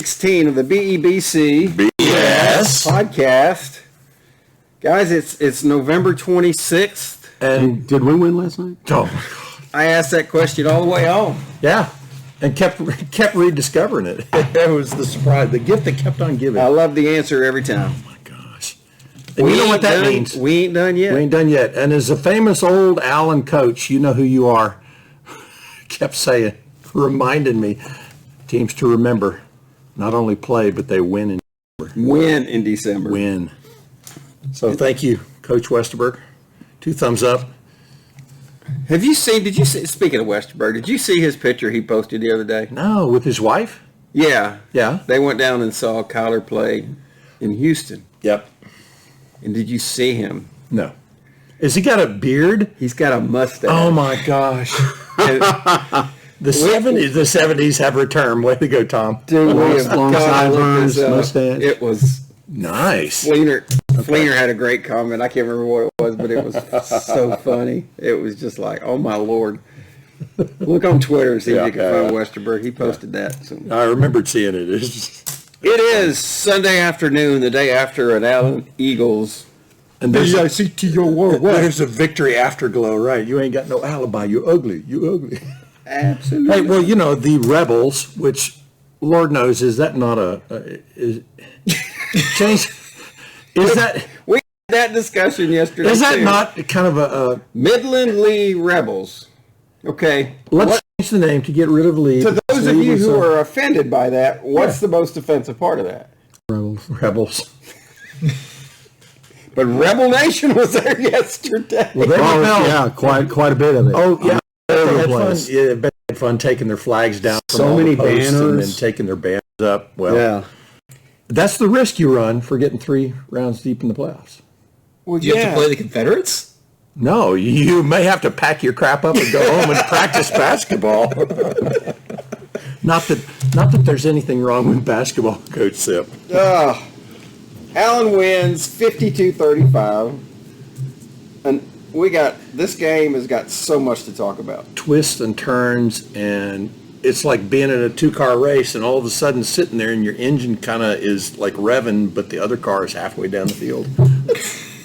16 of the BEBC BS Podcast. Guys, it's November 26th. And did we win last night? Oh, I asked that question all the way home. yeah, and kept rediscovering it. That was the surprise, the gift that kept on giving. I love the answer every time. Oh my gosh! And you know what that means? We ain't done yet. We ain't done yet. And as a famous old Allen coach, you know who you are. Kept saying, reminding me, teams to remember, not only play but they win in December. Win in December. Win. So thank you, Coach Westerberg. 2 thumbs up. Did you see, speaking of Westerberg, did you see his picture he posted the other day? No, with his wife? Yeah. Yeah. They went down and saw Kyler play in Houston. Yep. And did you see him? No. Has he got a beard? He's got a mustache. Oh my gosh. The 70s have returned. Way to go, Tom. Dude, long sideburns, mustache. It was Nice. Fleener had a great comment. I can't remember what it was, but it was so funny. It was just like, oh my Lord. Look on Twitter and see if you can find Westerberg. He posted that. So. I remembered seeing it. It is Sunday afternoon, the day after an Allen Eagles. And there's a victory afterglow, right? You ain't got no alibi. You ugly. You ugly. Absolutely. Hey, well, you know, the Rebels, which Lord knows, is that not change? Is that... We had that discussion yesterday. Is that too. not kind of a Midland Lee Rebels? Okay. let's change the name to get rid of Lee. To those of you who are offended by that, what's the most offensive part of that? Rebels. But Rebel Nation was there yesterday. Well, they rebelled. Yeah, quite a bit of it. Oh, yeah. They had fun. place. Yeah, they had fun taking their flags down. From So all the many posts and banners. then taking their banners up. Well, Yeah. that's the risk you run for getting 3 rounds deep in the playoffs. Well, Do you have to play the Confederates? No, you may have to pack your crap up and go home and practice basketball. Not that there's anything wrong with basketball, Coach Sip. Allen wins 52-35. And this game has got so much to talk about. Twists and turns, and it's like being in a 2-car race and all of a sudden sitting there and your engine kind of is like revving, but the other car is halfway down the field.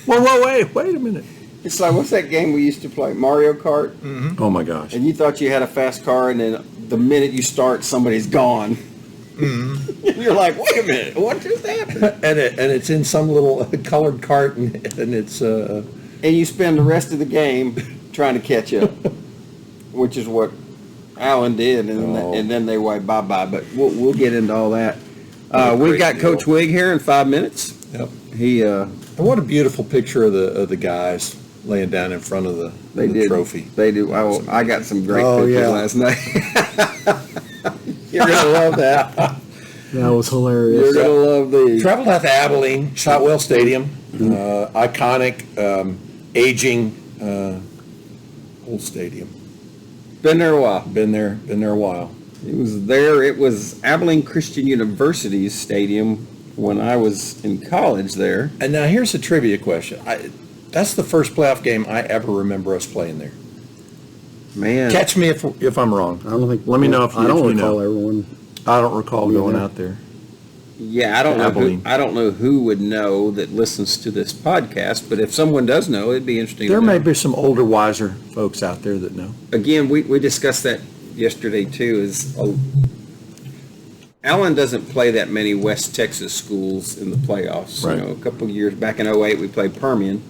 Wait a minute. It's like, what's that game we used to play? Mario Kart? Mm-hmm. Oh my gosh. And you thought you had a fast car, and then the minute you start, somebody's gone. Mm-hmm. You're like, wait a minute, what just happened? And it's in some little colored cart, and it's And you spend the rest of the game trying to catch up, which is what Allen did, and then they wiped bye-bye. But we'll get into all that. We got Coach Wig here in 5 minutes. Yep. And what a beautiful picture of the guys laying down in front of the trophy. They do. I got some great pictures yeah. last night. You're gonna love that. That was hilarious. You're gonna love these. Traveled out to Abilene, Shotwell Stadium, iconic, aging, old stadium. Been there a while. Been there a while. It was there. It was Abilene Christian University's stadium when I was in college there. And now here's a trivia question. That's the first playoff game I ever remember us playing there. Man, Catch me if I'm wrong. I don't think. Let me know if I don't you recall know. everyone. I don't recall Yeah. going out there. yeah, I don't know. Abilene. I don't know who would know that listens to this podcast, but if someone does know, it'd be interesting. There to know. may be some older, wiser folks out there that know. Again, we discussed that yesterday too. Allen doesn't play that many West Texas schools in the playoffs. Right. You know, a couple of years back in 2008, we played Permian.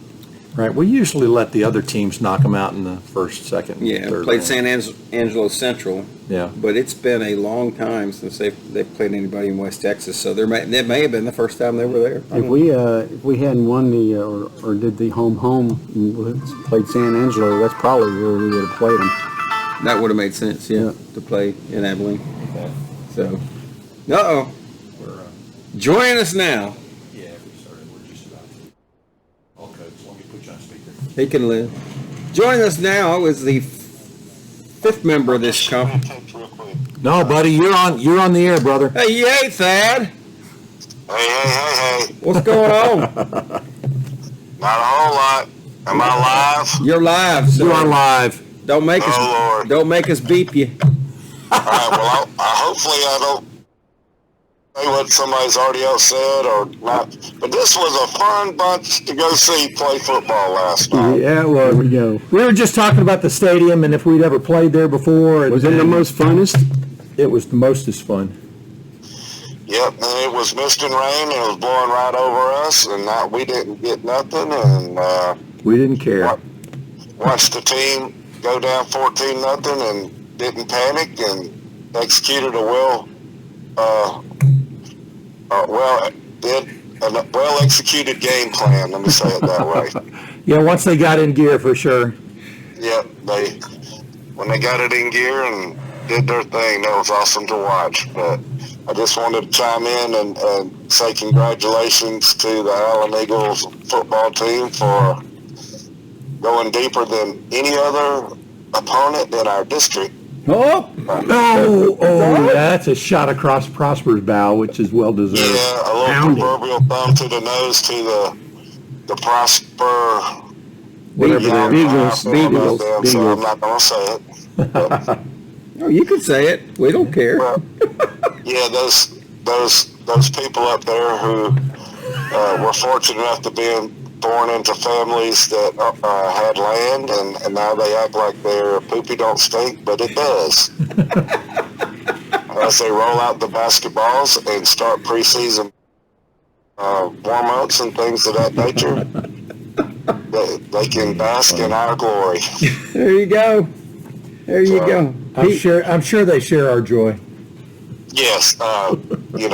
Right. We usually let the other teams knock them out in the first, second, Yeah, third played round. San Angelo Central. Yeah. But it's been a long time since they've played anybody in West Texas, so that may have been the first time they were there. If we hadn't won the or did the home and played San Angelo, that's probably where we would have played them. That would have made sense, yeah, to play in Abilene. So, join us now. Yeah, we started. We're just about to. Okay, so let me put you on speaker. He can live. Joining us now is the 5th member of this company. No, buddy, you're on the air, brother. Hey, yay, Thad. Hey. What's going on? Not a whole lot. Am I live? You're live. So You are live. Don't make us. Oh, Lord. Don't make us beep you. All right, well, hopefully I don't say what somebody's already else said or not. But this was a fun bunch to go see play football last night. Yeah, well, there we go. We were just talking about the stadium and if we'd ever played there before. Was it the most funnest? It was the mostest fun. Yep, and it was mist and rain, and it was blowing right over us, and we didn't get nothing, and We didn't care. watched the team go down 14-0 and didn't panic and executed a well executed game plan. Let me say it that way. Yeah, once they got in gear for sure. Yep, when they got it in gear and did their thing, that was awesome to watch. But I just wanted to chime in and say congratulations to the Allen Eagles football team for going deeper than any other opponent in our district. Oh, that's a shot across Prosper's bow, which is well deserved. Yeah, a little proverbial thumb to the nose to the Prosper. Whatever they're Beagles. So I'm not going to say it. But, Oh, you can say it. We don't care. well, yeah, those people up there who were fortunate enough to be born into families that had land, and now they act like their poopy don't stink, but it does. As they roll out the basketballs and start preseason warm-ups and things of that nature, they can bask in our glory. There you go. There you go. I'm sure they share our joy. Yes, but when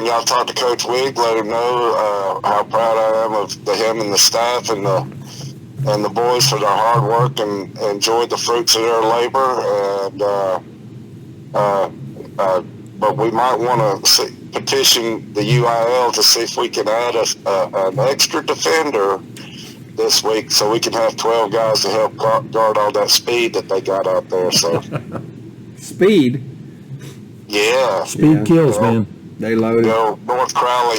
y'all talk to Coach Wig, let him know how proud I am of him and the staff and the boys for their hard work and enjoyed the fruits of their labor. But we might want to petition the UIL to see if we can add an extra defender this week so we can have 12 guys to help guard all that speed that they got out there. So Speed. yeah, Speed kills, man. They loaded. North Crowley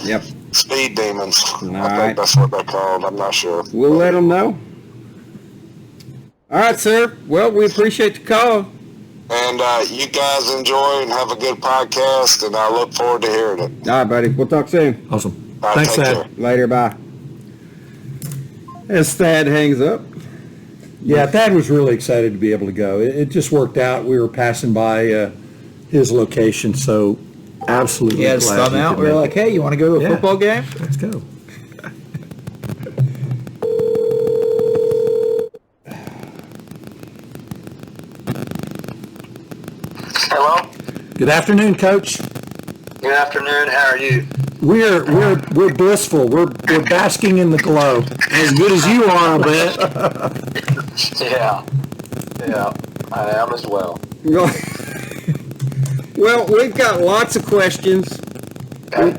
Yep. speed demons. All I right. think that's what they're called. I'm not sure. We'll let them know. All right, sir. Well, we appreciate the call. And you guys enjoy and have a good podcast, and I look forward to hearing it. All right, buddy. We'll talk soon. Awesome. All right, Thanks, take Thad. care. Later. Bye. As Thad hangs up. Yeah, Thad was really excited to be able to go. It just worked out. We were passing by his location, so absolutely Yeah, glad just thumb he out. could We were make like, hey, you want to go to a Yeah. football game? it. Let's go. Hello. Good afternoon, Coach. Good afternoon. How are you? We're blissful. We're basking in the glow. As good as you are, I bet. Yeah, I am as well. Well, we've got lots of questions.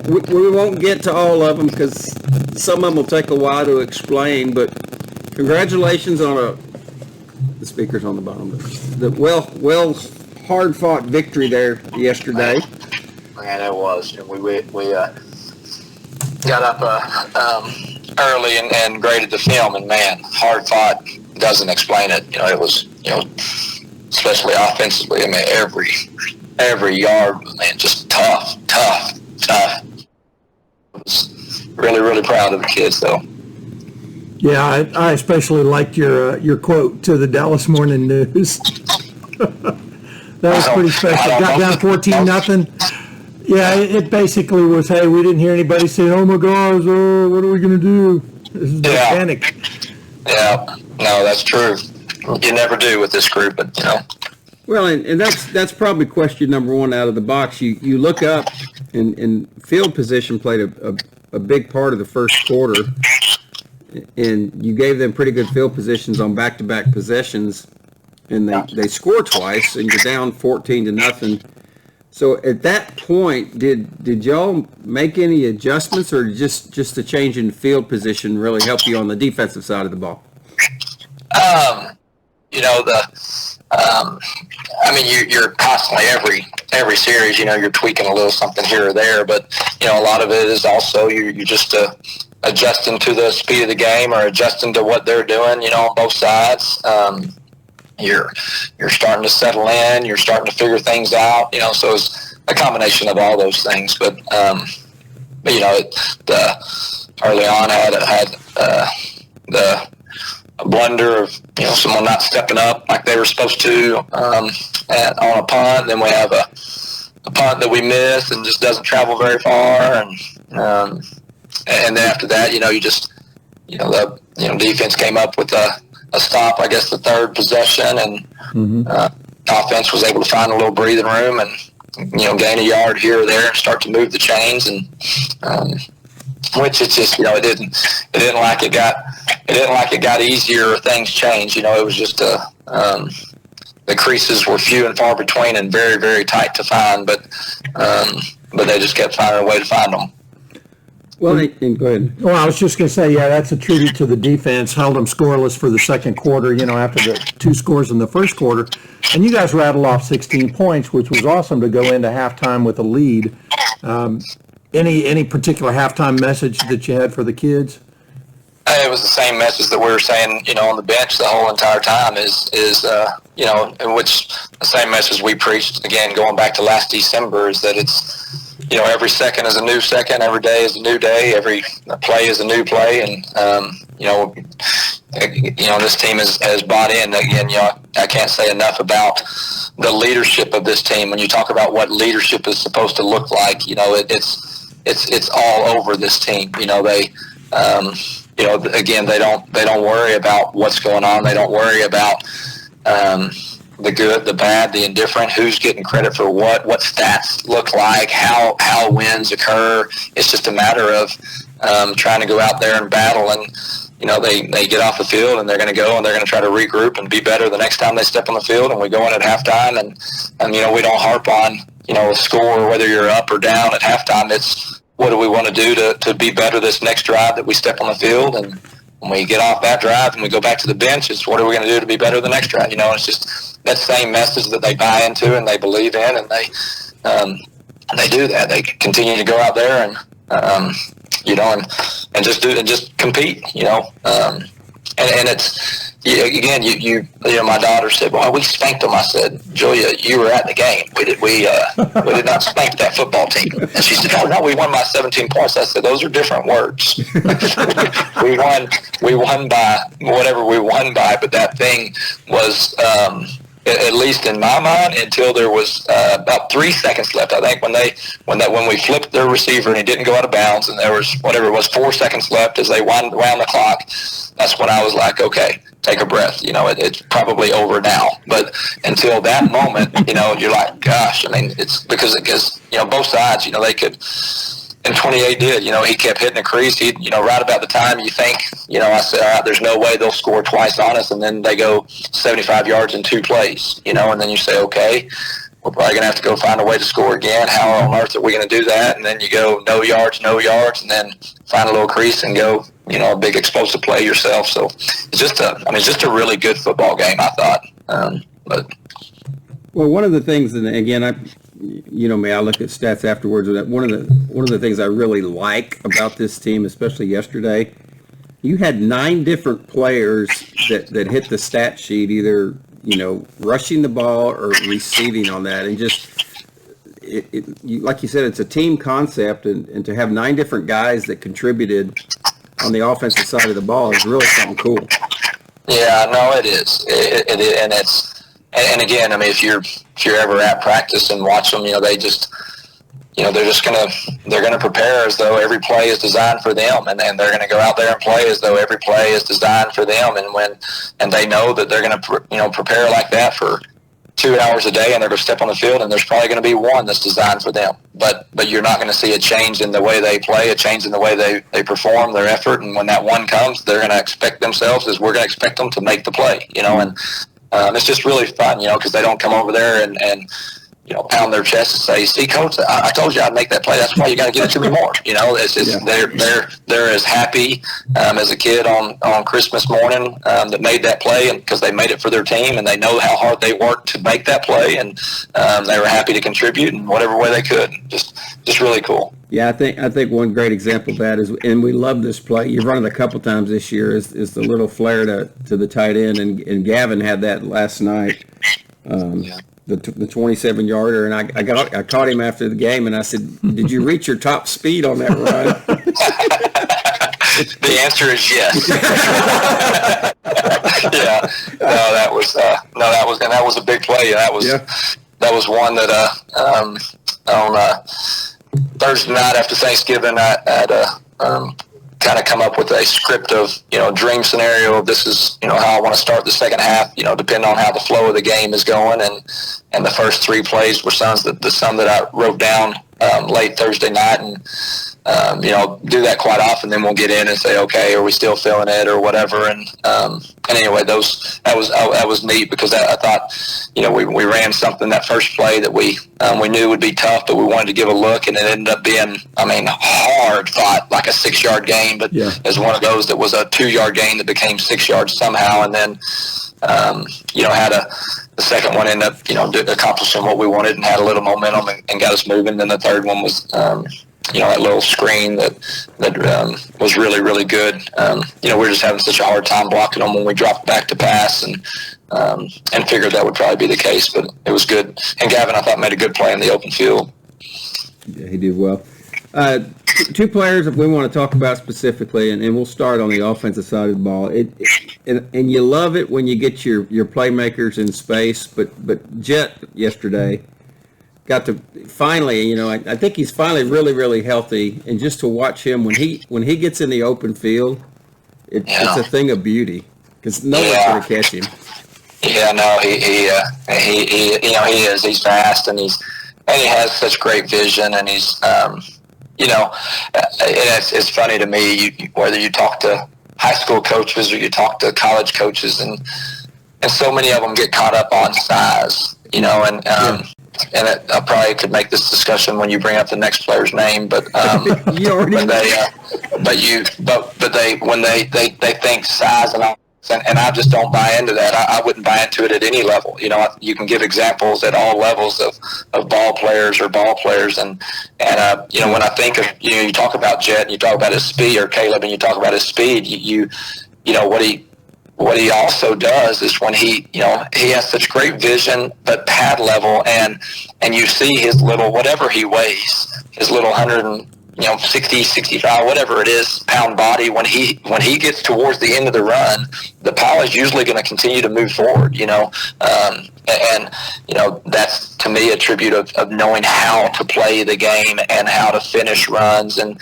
We won't get to all of them because some of them will take a while to explain, but congratulations on the speaker's on the bottom. The hard-fought victory there yesterday. Man, it was. We got up early and graded the film, and man, hard fought doesn't explain it. It was especially offensively. I mean, every yard, man, just tough. I was really proud of the kids, though. Yeah, I especially liked your quote to the Dallas Morning News. That was pretty special. Got down 14-0. Yeah, it basically was, hey, we didn't hear anybody say, oh my gosh, what are we going to do? This is Yeah. panic. Yeah, no, that's true. You never do with this group, but Well, and that's probably question number one out of the box. You look up, and field position played a big part of the first quarter, and you gave them pretty good field positions on back-to-back possessions, and they score twice, and you're down 14-0. So at that point, did y'all make any adjustments, or just the change in field position really help you on the defensive side of the ball? You're constantly every series, you're tweaking a little something here or there, but a lot of it is also you're just adjusting to the speed of the game or adjusting to what they're doing, on both sides. you're starting to settle in, you're starting to figure things out, so it's a combination of all those things. But early on I had the blunder of someone not stepping up like they were supposed to on a punt. Then we have a punt that we miss and just doesn't travel very far, and then after that, the defense came up with a stop, I guess the third possession, and offense was able to find a little breathing room and gain a yard here or there and start to move the chains, and which it's just it didn't like it got easier or things changed. It was just the creases were few and far between and very, very tight to find, but they just kept finding a way to find them. Well, go ahead. Well, I was just going to say, yeah, that's a tribute to the defense. Held them scoreless for the second quarter, after the 2 scores in the first quarter. And you guys rattled off 16 points, which was awesome to go into halftime with a lead. Any particular halftime message that you had for the kids? It was the same message that we were saying, on the bench the whole entire time is in which the same message we preached, again, going back to last December, is that it's, every second is a new second, every day is a new day, every play is a new play, and this team has bought in. Again, I can't say enough about the leadership of this team. When you talk about what leadership is supposed to look like, it's all over this team. Again, they don't worry about what's going on. They don't worry about the good, the bad, the indifferent, who's getting credit for what stats look like, how wins occur. It's just a matter of trying to go out there and battle, and they get off the field and they're going to go and they're going to try to regroup and be better the next time they step on the field. And we go in at halftime, and we don't harp on a score, whether you're up or down at halftime. It's what do we want to do to be better this next drive that we step on the field, and when we get off that drive and we go back to the bench, it's what are we going to do to be better the next drive. It's just that same message that they buy into and they believe in, and they do that. They continue to go out there and and just compete. And it's again, my daughter said, "Well, we spanked them." I said, "Julia, you were at the game. We did not spank that football team." And she said, "Oh no, we won by 17 points." I said, "Those are different words. we won by whatever we won by, but that thing was." At least in my mind, until there was about 3 seconds left. I think when we flipped their receiver and he didn't go out of bounds, and there was 4 seconds left as they wound the clock. That's when I was like, okay, take a breath. It's probably over now. But until that moment, you're like, gosh. I mean, it's because both sides. They could. And 28 did, he kept hitting the crease. He, right about the time you think, I said, all right, there's no way they'll score twice on us. And then they go 75 yards in 2 plays, and then you say, okay, we're probably going to have to go find a way to score again. How on earth are we going to do that? And then you go no yards, and then find a little crease and go, a big explosive play yourself. So it's just a really good football game, I thought. Well, one of the things, and again, I look at stats afterwards. One of the things I really like about this team, especially yesterday, you had 9 different players that hit the stat sheet, either rushing the ball or receiving on that, and just like you said, it's a team concept, and to have 9 different guys that contributed on the offensive side of the ball is really something cool. Yeah, no, it is. It is, and it's. And again, I mean, if you're ever at practice and watch them, they're gonna prepare as though every play is designed for them, and they're gonna go out there and play as though every play is designed for them, and they know that they're gonna prepare like that for 2 hours a day, and they're gonna step on the field, and there's probably gonna be one that's designed for them, but you're not gonna see a change in the way they play, a change in the way they perform their effort, and when that one comes, they're gonna expect themselves as we're gonna expect them to make the play, and. It's just really fun, because they don't come over there and pound their chest and say, "See, coach, I told you I'd make that play. That's why you got to give it to me more." It's just they're as happy as a kid on Christmas morning that made that play, and because they made it for their team and they know how hard they worked to make that play, and they were happy to contribute in whatever way they could. Just really cool. Yeah, I think one great example of that is, and we love this play. You've run it a couple times this year. Is the little flare to the tight end, and Gavin had that last night. The 27-yarder, and I caught him after the game, and I said, "Did you reach your top speed on that run?" The answer is yes. Yeah. That was a big play. That was one that on Thursday night after Thanksgiving, I had kind of come up with a script of, dream scenario of this is, how I want to start the second half, depending on how the flow of the game is going. And the first three plays were some that I wrote down late Thursday night, and do that quite often. Then we'll get in and say, okay, are we still feeling it or whatever? And anyway, that was neat because I thought, we ran something that first play that we knew would be tough, but we wanted to give a look, and it ended up being, hard fought, like a 6-yard gain, but as one of those that was a 2-yard gain that became 6 yards somehow, and then had the second one ended up, accomplishing what we wanted and had a little momentum and got us moving. Then the third one was, that little screen that was really, really good. We were just having such a hard time blocking them when we dropped back to pass, and figured that would probably be the case, but it was good. And Gavin, I thought, made a good play in the open field. Yeah, he did well. Two players that we want to talk about specifically, and we'll start on the offensive side of the ball. And you love it when you get your playmakers in space, but Jet yesterday got to finally, I think he's finally really, really healthy, and just to watch him when he gets in the open field, it's a thing of beauty because no one's going to catch him. Yeah, no, he is. He's fast, and he has such great vision, and he's it's funny to me, whether you talk to high school coaches or you talk to college coaches, and so many of them get caught up on size, and I probably could make this discussion when you bring up the next player's name, but you already when they think size and I just don't buy into that. I wouldn't buy into it at any level. You can give examples at all levels of ball players, and when I think of, you talk about Jet and you talk about his speed, or Caleb, and you talk about his speed, what he also does is when he has such great vision, but pad level, and you see his little, whatever he weighs, his little 60, 65, whatever it is, pound body, when he gets towards the end of the run, the pile is usually going to continue to move forward, and that's to me a tribute of knowing how to play the game and how to finish runs, and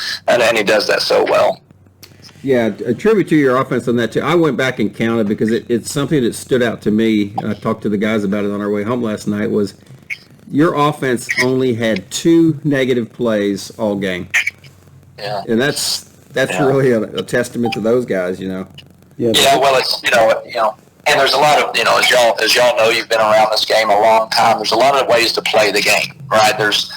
he does that so well. Yeah, a tribute to your offense on that too. I went back and counted because it's something that stood out to me. I talked to the guys about it on our way home last night. Was your offense only had 2 negative plays all game? Yeah, and that's really a testament to those guys, Yeah, well, it's and there's a lot of as y'all know, you've been around this game a long time. There's a lot of ways to play the game, right? There's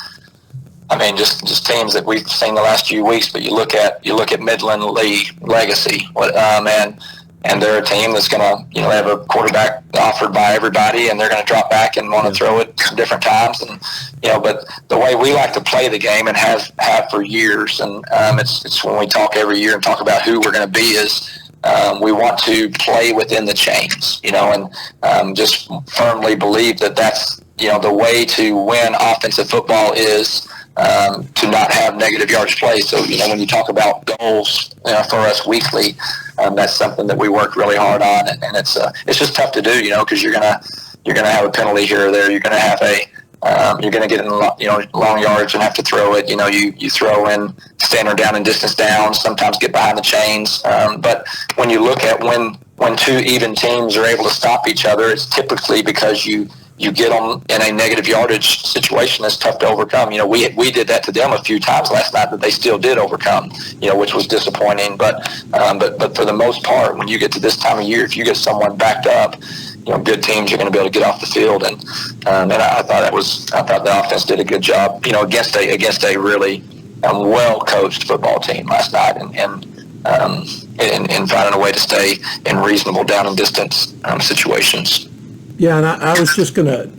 just teams that we've seen the last few weeks, but you look at Midland, Lee, Legacy, and they're a team that's going to, have a quarterback offered by everybody, and they're going to drop back and want to throw it different times, and but the way we like to play the game and have for years, and it's when we talk every year and talk about who we're going to be is. We want to play within the chains, and just firmly believe that's the way to win offensive football is to not have negative yardage plays. So, when you talk about goals for us weekly, that's something that we work really hard on, and it's just tough to do, because you're gonna have a penalty here or there. You're gonna have you're gonna get in long yards and have to throw it. You throw in standard down and distance down. Sometimes get behind the chains. But when you look at when 2 even teams are able to stop each other, it's typically because you get them in a negative yardage situation that's tough to overcome. We did that to them a few times last night that they still did overcome, which was disappointing. But for the most part, when you get to this time of year, if you get someone backed up, good teams are going to be able to get off the field. And I thought the offense did a good job, against a really well coached football team last night, and finding a way to stay in reasonable down and distance situations. Yeah, and I was just going to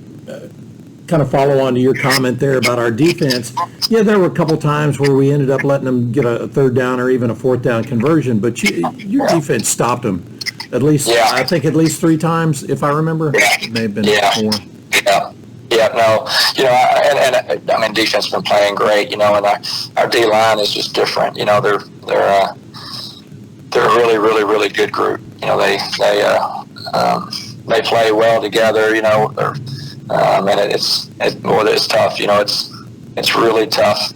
kind of follow on to your comment there about our defense. Yeah, there were a couple times where we ended up letting them get a third down or even a fourth down conversion, but your defense stopped them. At least, I think at least 3 times, if I remember. It may have been 4. Yeah, no, and I mean, defense has been playing great, and our D line is just different. They're a really, really, really good group. They play well together. And it's tough. It's really tough,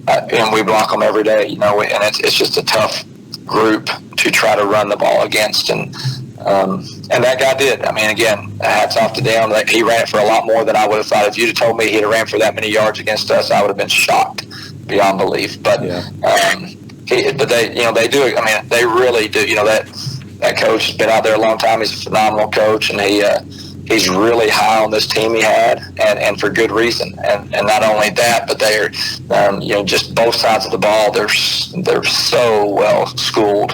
and we block them every day. And it's just a tough group to try to run the ball against, and that guy did. I mean, again, hats off to him. He ran it for a lot more than I would have thought. If you'd have told me he'd have ran for that many yards against us, I would have been shocked beyond belief. But they do it. I mean, they really do. That coach has been out there a long time. He's a phenomenal coach, and he's really high on this team he had, and for good reason. And not only that, but they're just both sides of the ball. They're so well schooled,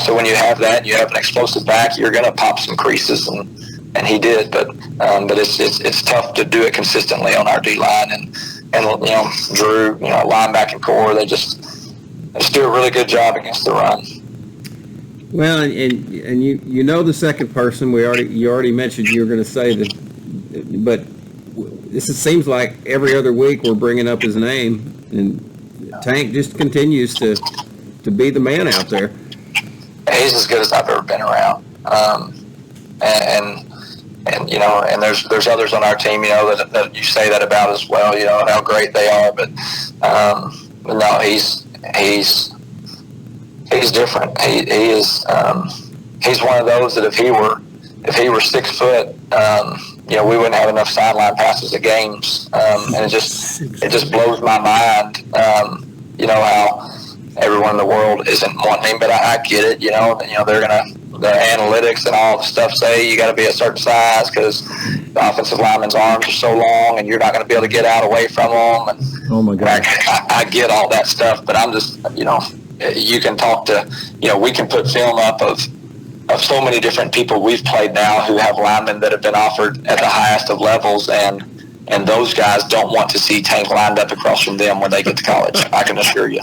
so when you have that, you have an explosive back, you're going to pop some creases, and he did. But it's tough to do it consistently on our D line, and Drew, linebacking core, they just do a really good job against the run. Well, and you know the second person you already mentioned you were going to say that, but seems like every other week we're bringing up his name, and Tank just continues to be the man out there. He's as good as I've ever been around, and there's others on our team that you say that about as well, and how great they are, but no, he's different. He is. He's one of those that if he were 6 foot, we wouldn't have enough sideline passes at games, and it just blows my mind. How everyone in the world isn't wanting him, but I get it. The analytics and all the stuff say you got to be a certain size because the offensive lineman's arms are so long, and you're not going to be able to get out away from them. And oh my God, I get all that stuff, but I'm just you can talk to, we can put film up of so many different people we've played now who have linemen that have been offered at the highest of levels, and those guys don't want to see Tank lined up across from them when they get to college. I can assure you.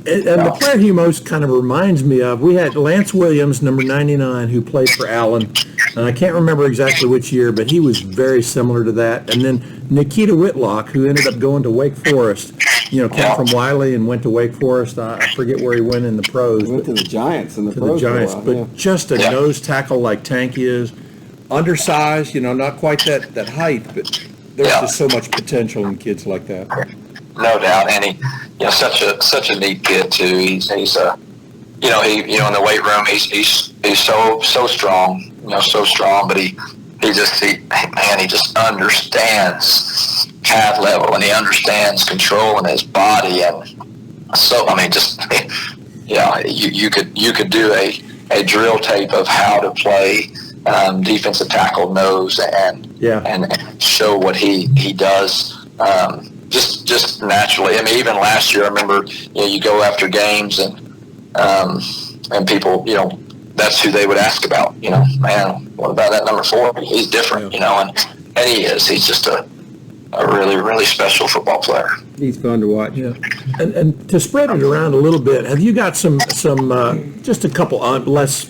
The player he most kind of reminds me of, we had Lance Williams, number 99, who played for Allen, and I can't remember exactly which year, but he was very similar to that. And then Nikita Whitlock, who ended up going to Wake Forest, came from Wiley and went to Wake Forest. I forget where he went in the pros. He went to the Giants in the pros. To the Giants, but just a nose tackle like Tank is. Undersized, not quite that height, but there's just so much potential in kids like that. No doubt, and he, such a neat kid too. He's in the weight room, he's so strong, so strong, but he just understands calf level, and he understands controlling his body, and so you could do a drill tape of how to play defensive tackle nose and show what he does just naturally. I mean, even last year, I remember you go after games and people, that's who they would ask about. Man, what about that number 4? He's different, and he is. He's just a really, really special football player. He's fun to watch. Yeah, and to spread it around a little bit, have you got some just a couple less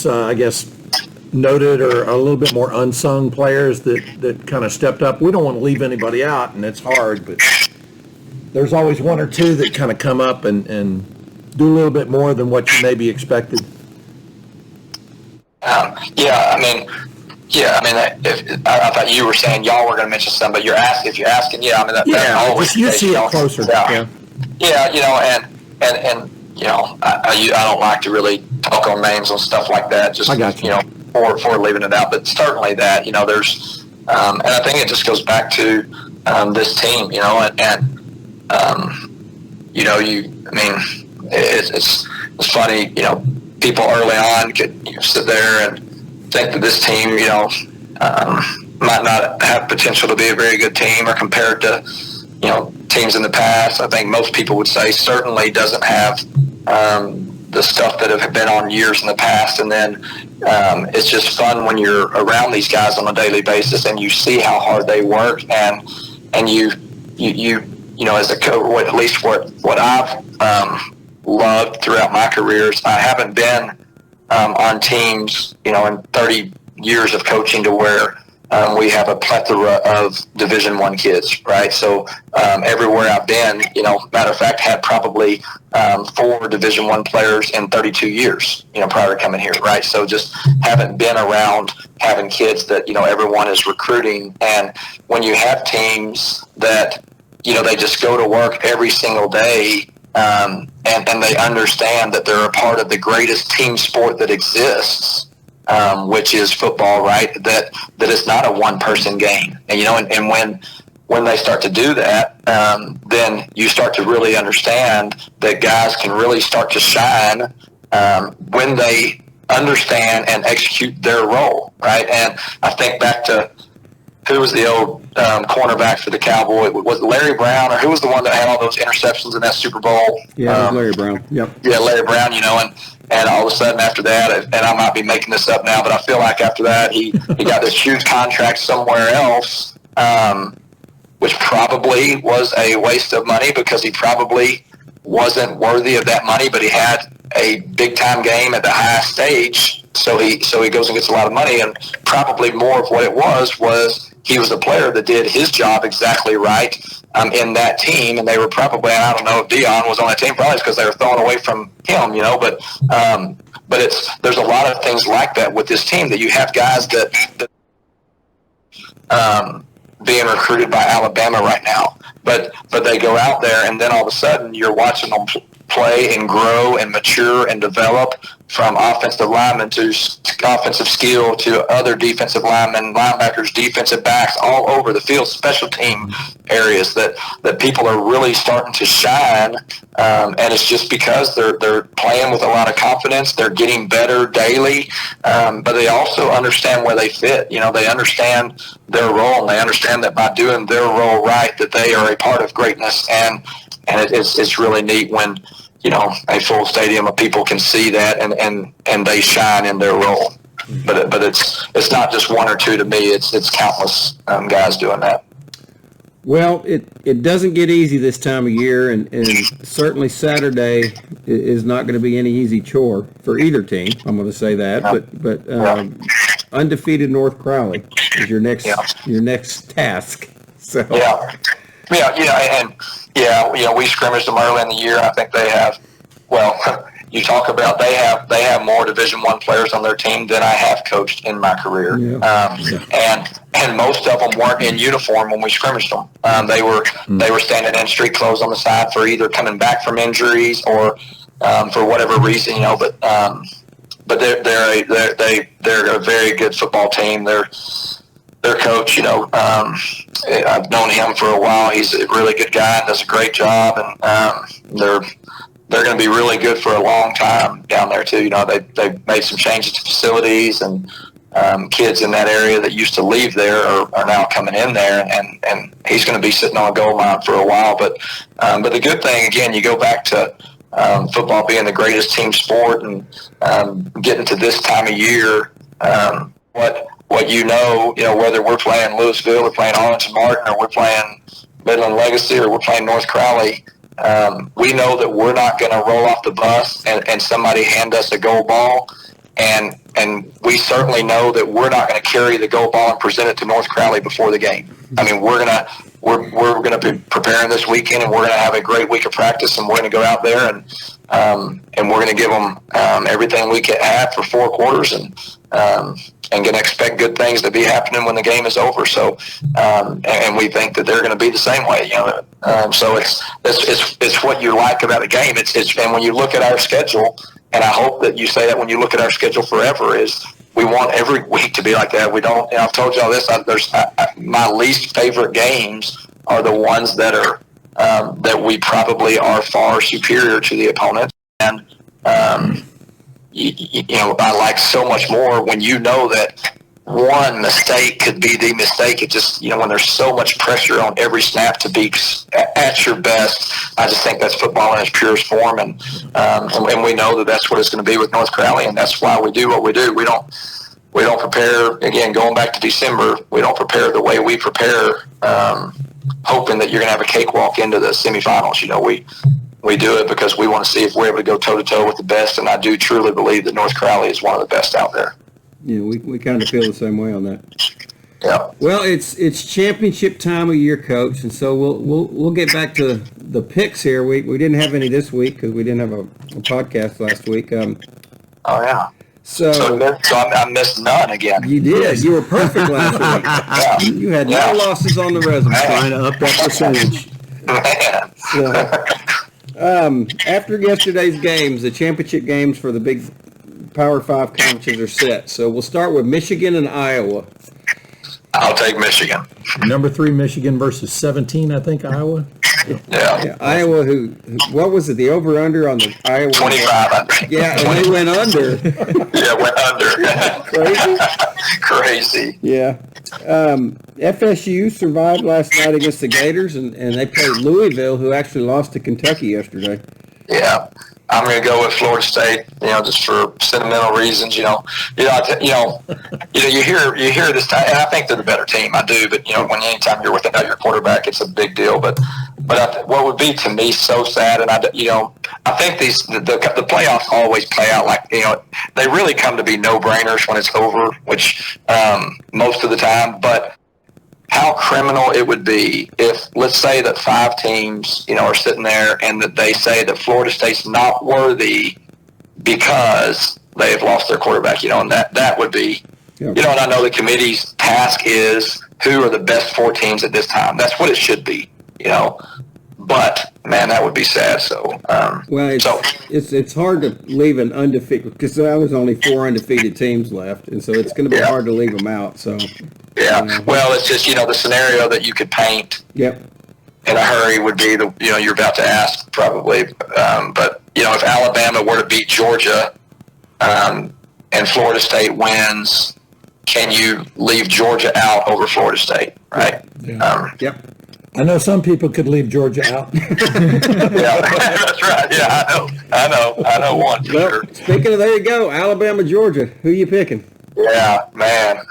I guess noted or a little bit more unsung players that kind of stepped up? We don't want to leave anybody out, and it's hard, but there's always one or two that kind of come up and do a little bit more than what you maybe expected. I thought you were saying y'all were going to mention some, but if you're asking, that's always you see it closer. I don't like to really talk on names and stuff like that. Just I got you. For leaving it out, but certainly that there's, and I think it just goes back to this team, it's funny, people early on could sit there and think that this team, might not have potential to be a very good team or compared to, teams in the past. I think most people would say certainly doesn't have the stuff that have been on years in the past. And then it's just fun when you're around these guys on a daily basis and you see how hard they work, and you know, as a coach, at least what I've loved throughout my careers, I haven't been on teams, you know, in 30 years of coaching to where we have a plethora of Division I kids, right? So everywhere I've been, you know, matter of fact, had probably 4 Division I players in 32 years, you know, prior to coming here, right? So just haven't been around having kids that, you know, everyone is recruiting. And when you have teams that, you know, they just go to work every single day, and they understand that they're a part of the greatest team sport that exists, which is football, right? That it's not a one-person game. And, you know, and when they start to do that, then you start to really understand that guys can really start to shine when they understand and execute their role, right? And I think back to who was the old cornerback for the Cowboy? Was it Larry Brown, or who was the one that had all those interceptions in that Super Bowl? Yeah, it was Larry Brown. Yep. Yeah, Larry Brown, you know, and all of a sudden after that, and I might be making this up now, but I feel like after that he got this huge contract somewhere else, which probably was a waste of money because he probably wasn't worthy of that money, but he had a big-time game at the highest stage, so he goes and gets a lot of money, and probably more of what it was he was a player that did his job exactly right in that team, and they were probably, I don't know if Dion was on that team, probably because they were throwing away from him, you know, but there's a lot of things like that with this team, that you have guys that being recruited by Alabama right now, but they go out there, and then all of a sudden you're watching them play and grow and mature and develop, from offensive linemen to offensive skill to other defensive linemen, linebackers, defensive backs, all over the field, special team areas that people are really starting to shine. And it's just because they're playing with a lot of confidence. They're getting better daily, but they also understand where they fit. You know, they understand their role, and they understand that by doing their role right, that they are a part of greatness. And it's really neat when, you know, a full stadium of people can see that and they shine in their role. But it's not just one or two to me. It's countless guys doing that. Well, it doesn't get easy this time of year, and certainly Saturday is not going to be any easy chore for either team. I'm going to say that, but undefeated North Crowley is your next task. So we scrimmaged them early in the year. I think they have, you talk about they have more Division I players on their team than I have coached in my career. And most of them weren't in uniform when we scrimmaged them. They were standing in street clothes on the side for either coming back from injuries or for whatever reason, you know. But they're a very good football team. Their coach, you know, I've known him for a while. He's a really good guy and does a great job, and they're going to be really good for a long time down there too. You know, they've made some changes to facilities, and kids in that area that used to leave there are now coming in there, and he's going to be sitting on a gold mine for a while. But the good thing, again, you go back to football being the greatest team sport, and getting to this time of year, what you know, whether we're playing Louisville or playing Arlington Martin or we're playing Midland Legacy or we're playing North Crowley, we know that we're not going to roll off the bus and somebody hand us a gold ball, and we certainly know that we're not going to carry the gold ball and present it to North Crowley before the game. I mean, we're going to be preparing this weekend, and we're going to have a great week of practice, and we're going to go out there and we're going to give them everything we can have for 4 quarters, and going to expect good things to be happening when the game is over. So, and we think that they're going to be the same way, you know. So it's what you like about the game. And when you look at our schedule, and I hope that you say that when you look at our schedule forever, is we want every week to be like that. We don't. I've told y'all this. My least favorite games are the ones that are that we probably are far superior to the opponent, and you know, I like so much more when you know that one mistake could be the mistake. It just, when there's so much pressure on every snap to be at your best, I just think that's football in its purest form. And we know that that's what it's going to be with North Crowley, and that's why we do what we do. We don't prepare, again, going back to December, we don't prepare the way we prepare, hoping that you're going to have a cakewalk into the semifinals. We do it because we want to see if we're able to go toe-to-toe with the best, and I do truly believe that North Crowley is one of the best out there. Yeah, we kind of feel the same way on that. Yeah. Well, it's championship time of year, Coach, and so we'll get back to the picks here. We didn't have any this week because we didn't have a podcast last week. Oh yeah. So I missed none again. You did. You were perfect last week. Yeah. You had no losses on the resume. Trying to up that percentage. Man. So, after yesterday's games, the championship games for the big Power 5 conferences are set. So we'll start with Michigan and Iowa. I'll take Michigan. Number 3 Michigan versus 17, I think, Iowa. Yeah. Iowa, what was it? The over/under on the Iowa? 25, I think. Yeah, and they went under. Yeah, went under. Crazy. Yeah. FSU survived last night against the Gators, and they played Louisville, who actually lost to Kentucky yesterday. Yeah. I'm going to go with Florida State, just for sentimental reasons. You hear this time, and I think they're the better team. I do, but anytime you're without your quarterback, it's a big deal. But what would be to me so sad, and I think the playoffs always play out like they really come to be no-brainers when it's over, which most of the time, but. How criminal it would be if, let's say that 5 teams, are sitting there and that they say that Florida State's not worthy because they have lost their quarterback, and that would be, and I know the committee's task is who are the best 4 teams at this time. That's what it should be, but man, that would be sad. So, it's hard to leave an undefeated, because there was only 4 undefeated teams left, and so it's going to be hard to leave them out. So. Yeah, well, it's just, the scenario that you could paint in a hurry would be you're about to ask probably. But, if Alabama were to beat Georgia and Florida State wins, can you leave Georgia out over Florida State, right? Yep. I know some people could leave Georgia out. Yeah, that's right. Yeah, I know one for sure. Speaking of, there you go, Alabama, Georgia. Who you picking? Yeah, man.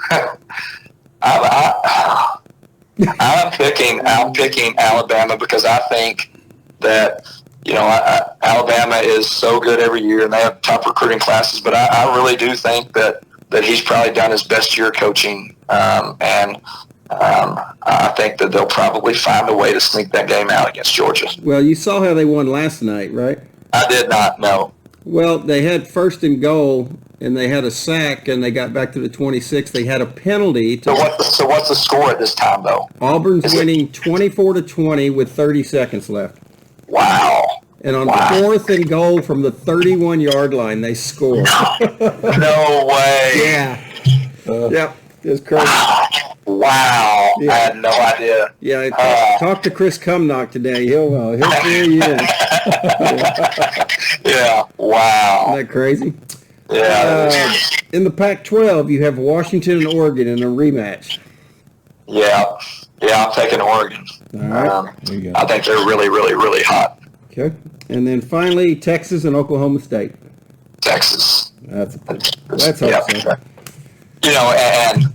I'm picking Alabama because I think that Alabama is so good every year and they have top recruiting classes, but I really do think that he's probably done his best year coaching, and I think that they'll probably find a way to sneak that game out against Georgia. Well, you saw how they won last night, right? I did not know. Well, they had 1st and goal, and they had a sack, and they got back to the 26. They had a penalty. So what's the score at this time, though? Auburn's winning 24-20 with 30 seconds left. Wow. And on the 4th and goal from the 31-yard line, they scored. No way. Yeah. Yep. It's crazy. Wow. Yeah. I had no idea. Yeah. Talk to Chris Cumnock today. He'll fill you in. Yeah. Wow. Isn't that crazy? Yeah. In the Pac-12, you have Washington and Oregon in a rematch. Yeah. Yeah, I'm taking Oregon. All right. I think they're really, really, really hot. Okay. And then finally, Texas and Oklahoma State. Texas. That's yeah. awesome. And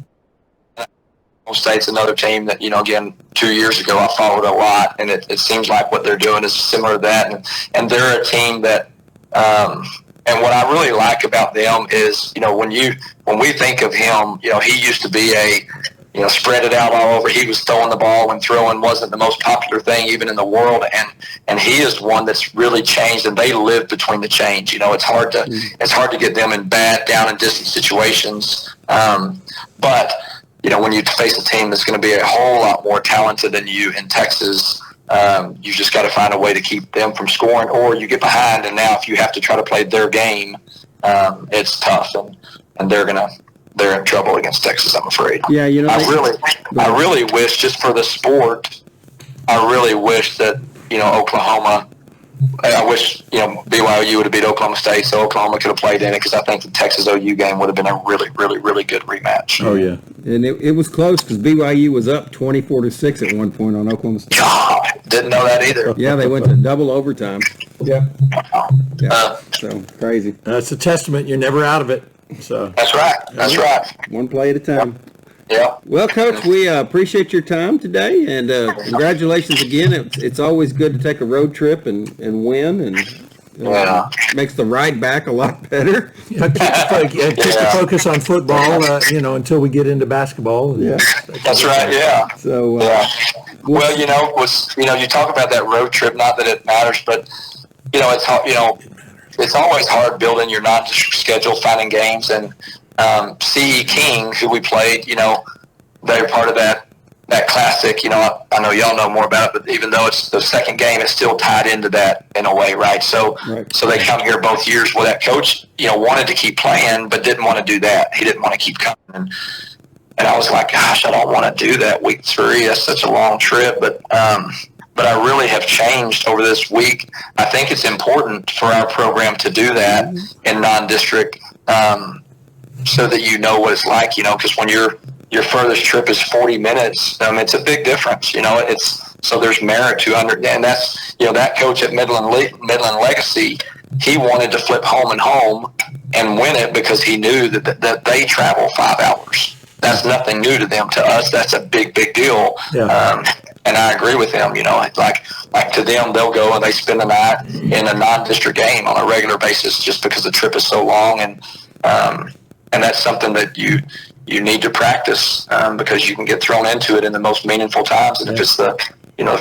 Oklahoma State's another team that, again, 2 years ago I followed a lot, and it seems like what they're doing is similar to that. And they're a team that and what I really like about them is, when we think of him, he used to be spread it out all over. He was throwing the ball when throwing wasn't the most popular thing even in the world, and he is one that's really changed, and they live between the chains. It's hard to get them in bad, down and distant situations. But when you face a team that's going to be a whole lot more talented than you in Texas, you just got to find a way to keep them from scoring, or you get behind, and now if you have to try to play their game, it's tough, and they're in trouble against Texas, I'm afraid. Yeah, I really wish, just for the sport, I really wish that Oklahoma I wish, BYU would have beat Oklahoma State, so Oklahoma could have played in it, because I think the Texas OU game would have been a really, really, really good rematch. Oh, yeah. And it was close because BYU was up 24-6 at one point on Oklahoma State. God, didn't know that either. Yeah, they went to double overtime. Yeah. Yeah, so crazy. That's a testament. You're never out of it. So That's right. That's right. One play at a time. Yeah. Well, Coach, we appreciate your time today, and congratulations again. It's always good to take a road trip and win, and makes the ride back a lot better. keep the focus on football, until we get into basketball. Yeah. That's right. Yeah. So, well, you talk about that road trip. Not that it matters, but it's hard. It's always hard building your non-district schedule, finding games, and C.E. King, who we played, they're part of that classic. I know y'all know more about it, but even though it's the second game, it's still tied into that in a way, right? So they come here both years. Well, that coach, wanted to keep playing, but didn't want to do that. He didn't want to keep coming. And I was like, gosh, I don't want to do that week 3. That's such a long trip. But I really have changed over this week. I think it's important for our program to do that in non-district, so that you know what it's like, because when your furthest trip is 40 minutes, it's a big difference, so there's merit to and that's, that coach at Midland Legacy, he wanted to flip home and home and win it because he knew that they travel 5 hours. That's nothing new to them. To us, that's a big deal. Yeah. And I agree with them, like to them, they'll go and they spend the night in a non-district game on a regular basis just because the trip is so long. And that's something that you need to practice, because you can get thrown into it in the most meaningful times. And if it's the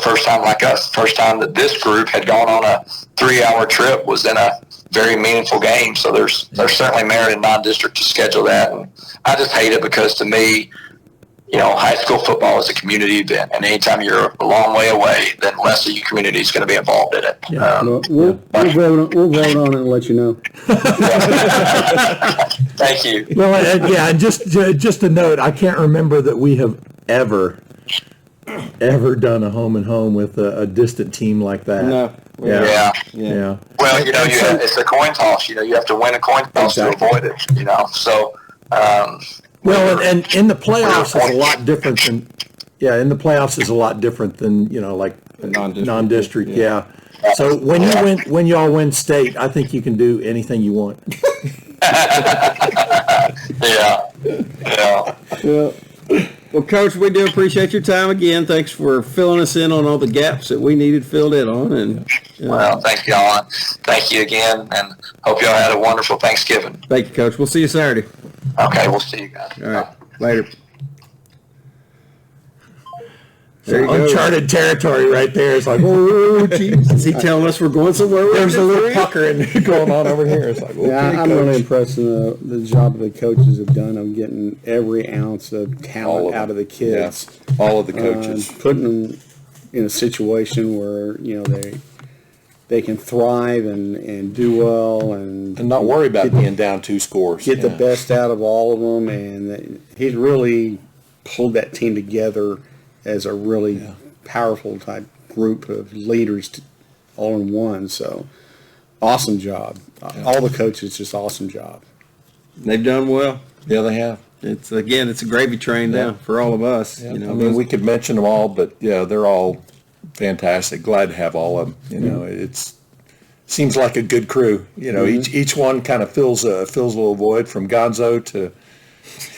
first time like us, the first time that this group had gone on a 3-hour trip was in a very meaningful game. So there's certainly merit in non-district to schedule that. And I just hate it because to me, high school football is a community event, and anytime you're a long way away, then less of your community is going to be involved in it. Yeah. We'll vote on it and let you know. Thank you. Well, and just a note, I can't remember that we have ever done a home and home with a distant team like that. No. Yeah. Well, it's a coin toss. You have to win a coin toss to avoid it. So. Well, and in the playoffs is a lot different than, in the playoffs is a lot different than, like non-district. Yeah. So when y'all win state, I think you can do anything you want. Yeah. Well, Coach, we do appreciate your time again. Thanks for filling us in on all the gaps that we needed filled in on. And well, thank y'all. Thank you again, and hope y'all had a wonderful Thanksgiving. Thank you, Coach. We'll see you Saturday. Okay, we'll see you guys. All right, later. Uncharted territory right there. It's like, oh, geez. Is he telling us we're going somewhere? There's a little puckering going on over here. It's like, okay, I'm really impressed with the job the coaches have done of getting every ounce of talent out of the kids. Yeah. All of the coaches. Putting them in a situation where, they can thrive and do well and not worry about being down 2 scores. Get the best out of all of them, and he's really pulled that team together as a really powerful type group of leaders all in one. So awesome job. All the coaches, just awesome job. They've done well. Yeah, they have. It's a gravy train now for all of us. Yeah. We could mention them all, but they're all fantastic. Glad to have all of them. It's seems like a good crew. Each one kind of fills a little void, from Gonzo to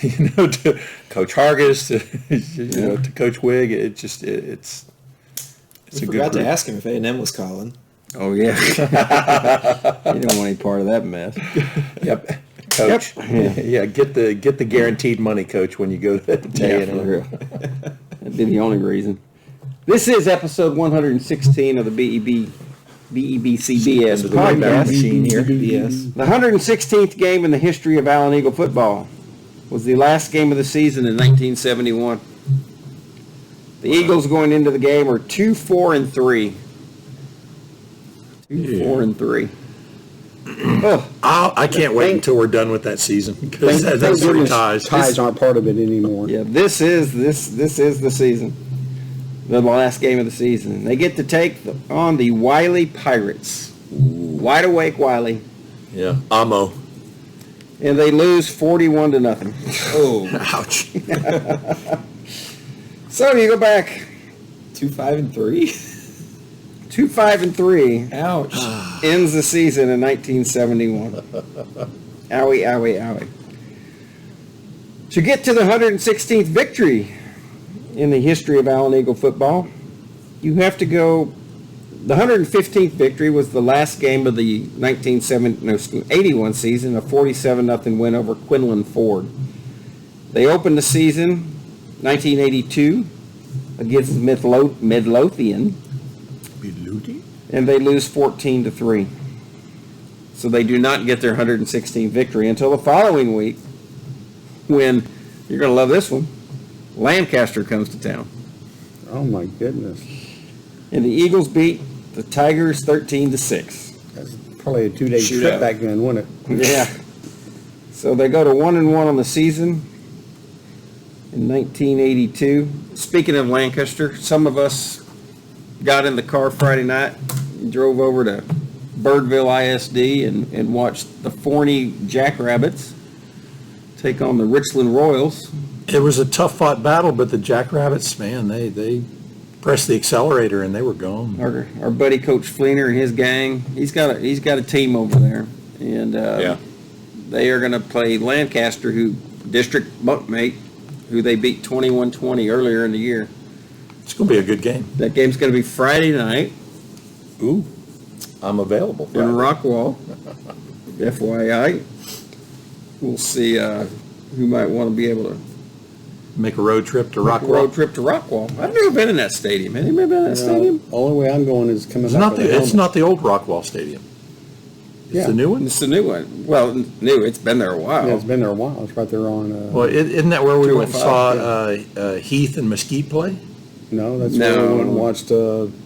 to Coach Hargis to Coach Wig. It's a good forgot group. to ask him if A&M was calling. Oh yeah. You don't want any part of that mess. Yep. Coach. Yep. Get the guaranteed money, Coach, when you go to A&M. For real. That'd be the only reason. This is episode 116 of the BEBC BS Podcast. Machine here. BS. The 116th game in the history of Allen Eagle football was the last game of the season in 1971. The Eagles going into the game are 2-4-3. 2-4-3. Oh, I can't wait until we're done with that season, because those 3 ties. Ties aren't part of it anymore. yeah, this is the season. The last game of the season. They get to take on the Wiley Pirates. Wide awake Wiley. Yeah. Amo. And they lose 41-0. Oh, Ouch. So you go back 2-5-3. 2-5-3. Ouch. Ends the season in 1971. Owie, owie, owie. To get to the 116th victory in the history of Allen Eagle football, you have to go. The 115th victory was the last game of the 81 season, a 47-0 win over Quinlan Ford. They opened the season 1982 against Midlothian, and they lose 14-3. So they do not get their 116th victory until the following week, when, you're going to love this one, Lancaster comes to town. Oh my goodness. And the Eagles beat the Tigers 13-6. That's probably a 2-day Shootout. trip back then, wasn't it? Yeah. So they go to 1-1 on the season in 1982. Speaking of Lancaster, some of us got in the car Friday night and drove over to Birdville ISD and watched the Forney Jackrabbits take on the Richland Royals. It was a tough-fought battle, but the Jackrabbits, man, they pressed the accelerator and they were gone. Our buddy Coach Fleener and his gang, he's got a team over there, and they are going to play Lancaster, who district bunkmate, who they beat 21-20 earlier in the year. It's going to be a good game. That game's going to be Friday night Ooh, I'm available. in Friday. Rockwall. FYI, we'll see who might want to be able to Make a road trip to make a Rockwall. road trip to Rockwall. I've never been in that stadium. Have you ever been in that stadium? Only way I'm going is coming It's back not with the a it's helmet. not the old Rockwall Stadium. It's Yeah. the new one. It's the new one. Well, new. It's been there a while. Yeah, it's been there a while. It's right there on. Well, isn't that where we went and saw 205, Heath and Mesquite play? No, that's No. where we went and watched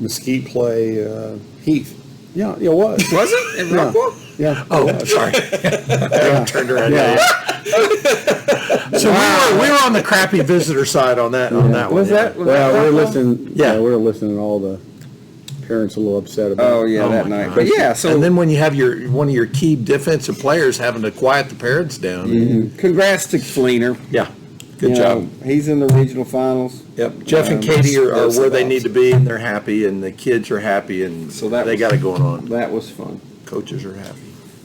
Mesquite play Heath. Yeah, it was. Was it in Yeah. Rockwall? Yeah. Oh, it was. sorry. Yeah. Turned around. Yeah. So we were on the crappy visitor side on that one. Was yeah. that? Was Well, that we were Rockwall? listening. Yeah. Yeah, we were listening. All the parents a little upset about. Oh yeah, Oh, that my night. gosh. But yeah, so and then when you have one of your key defensive players having to quiet the parents down. congrats to Fleener. Yeah. Good You job. know, he's in the regional finals. Yep. Jeff and Katie are where they need to be, and they're happy, and the kids are happy, and So that they was- got it going on. That was fun. Coaches are happy.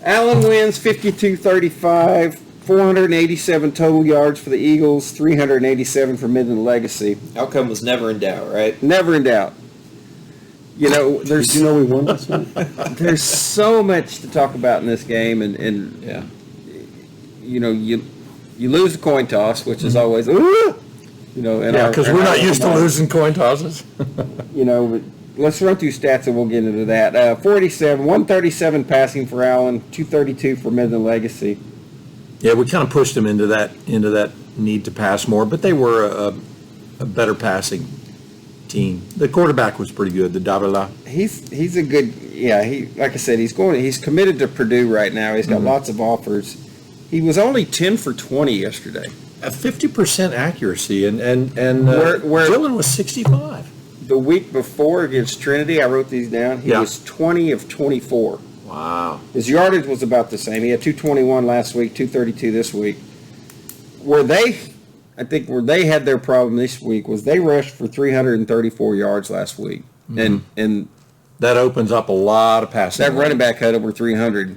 Allen wins 52-35, 487 total yards for the Eagles, 387 for Midland Legacy. Outcome was never in doubt, right? Never in doubt. You know, Did you know we won last night? there's so much to talk about in this game, and Yeah. you know, you lose the coin toss, which is always, you know, in Yeah, our- because in we're our not used to mind. losing coin tosses. You know, but let's run through stats and we'll get into that. 137 passing for Allen, 232 for Midland Legacy. Yeah, we kind of pushed them into that need to pass more, but they were a better passing team. The quarterback was pretty good, the Davila. He's a good, he, like I said, he's committed to Purdue right now. He's got lots of offers. He was only 10 for 20 yesterday. A 50% accuracy, and Where- Dylan was 65. The week before against Trinity, I wrote these down, he Yeah. was 20 of 24. Wow. His yardage was about the same. He had 221 last week, 232 this week. Where they had their problem this week was they rushed for 334 yards last week. And That opens up a lot of passing. that running back had over 300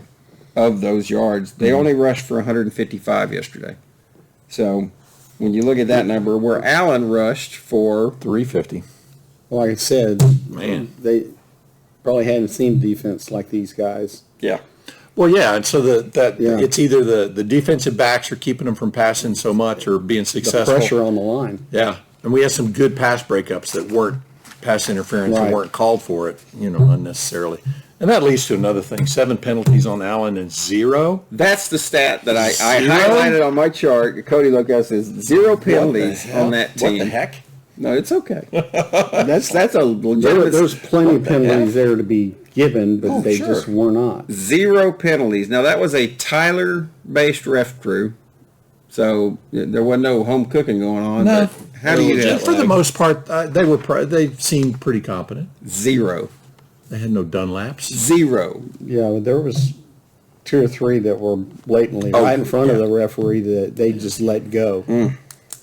of those yards. They only rushed for 155 yesterday. So when you look at that number, where Allen rushed for 350. Well, like I said, Man. they probably hadn't seen defense like these guys. Well, yeah, and so Yeah. it's either the defensive backs are keeping them from passing so much or being The successful. pressure on the line. Yeah, and we had some good pass breakups that weren't pass interference and Right. weren't called for it, unnecessarily. And that leads to another thing: 7 penalties on Allen and 0. that's the stat that I Zero? highlighted on my chart. Cody looked at it, says 0 penalties on that team. What the heck? No, it's okay. that's a legitimate. There's plenty of penalties there to be given, but Oh, they sure. just were not. 0 penalties. Now that was a Tyler-based ref crew. So there wasn't no home cooking going on. No. But how do you Jet For the lag. most part, they seemed pretty competent. Zero. They had no Dunlaps. Zero. Yeah, there was 2 or 3 that were blatantly Oh, right in front of yeah. the referee that they just let go.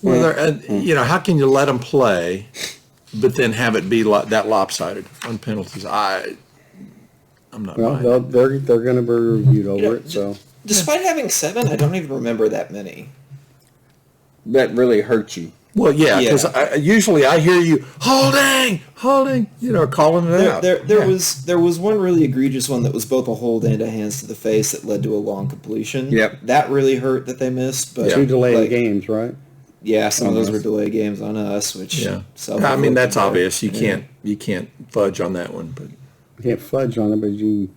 Well, how can you let them play, but then have it be that lopsided on penalties? I'm not buying Well, it. they're going to be reviewed over Yeah, it. So Despite having 7, I don't even remember that many. That really hurt you. Well, yeah, because Yeah. usually I hear you holding, calling it out. There Yeah. was one really egregious one that was both a hold and a hands to the face that led to a long completion. Yep. That really hurt that they missed. But 2 delayed like, games, right? Yeah, some of those Almost. were delay games on us, which Yeah, some I mean that's looked bad. obvious. You can't fudge on that one, but You can't fudge on it, but you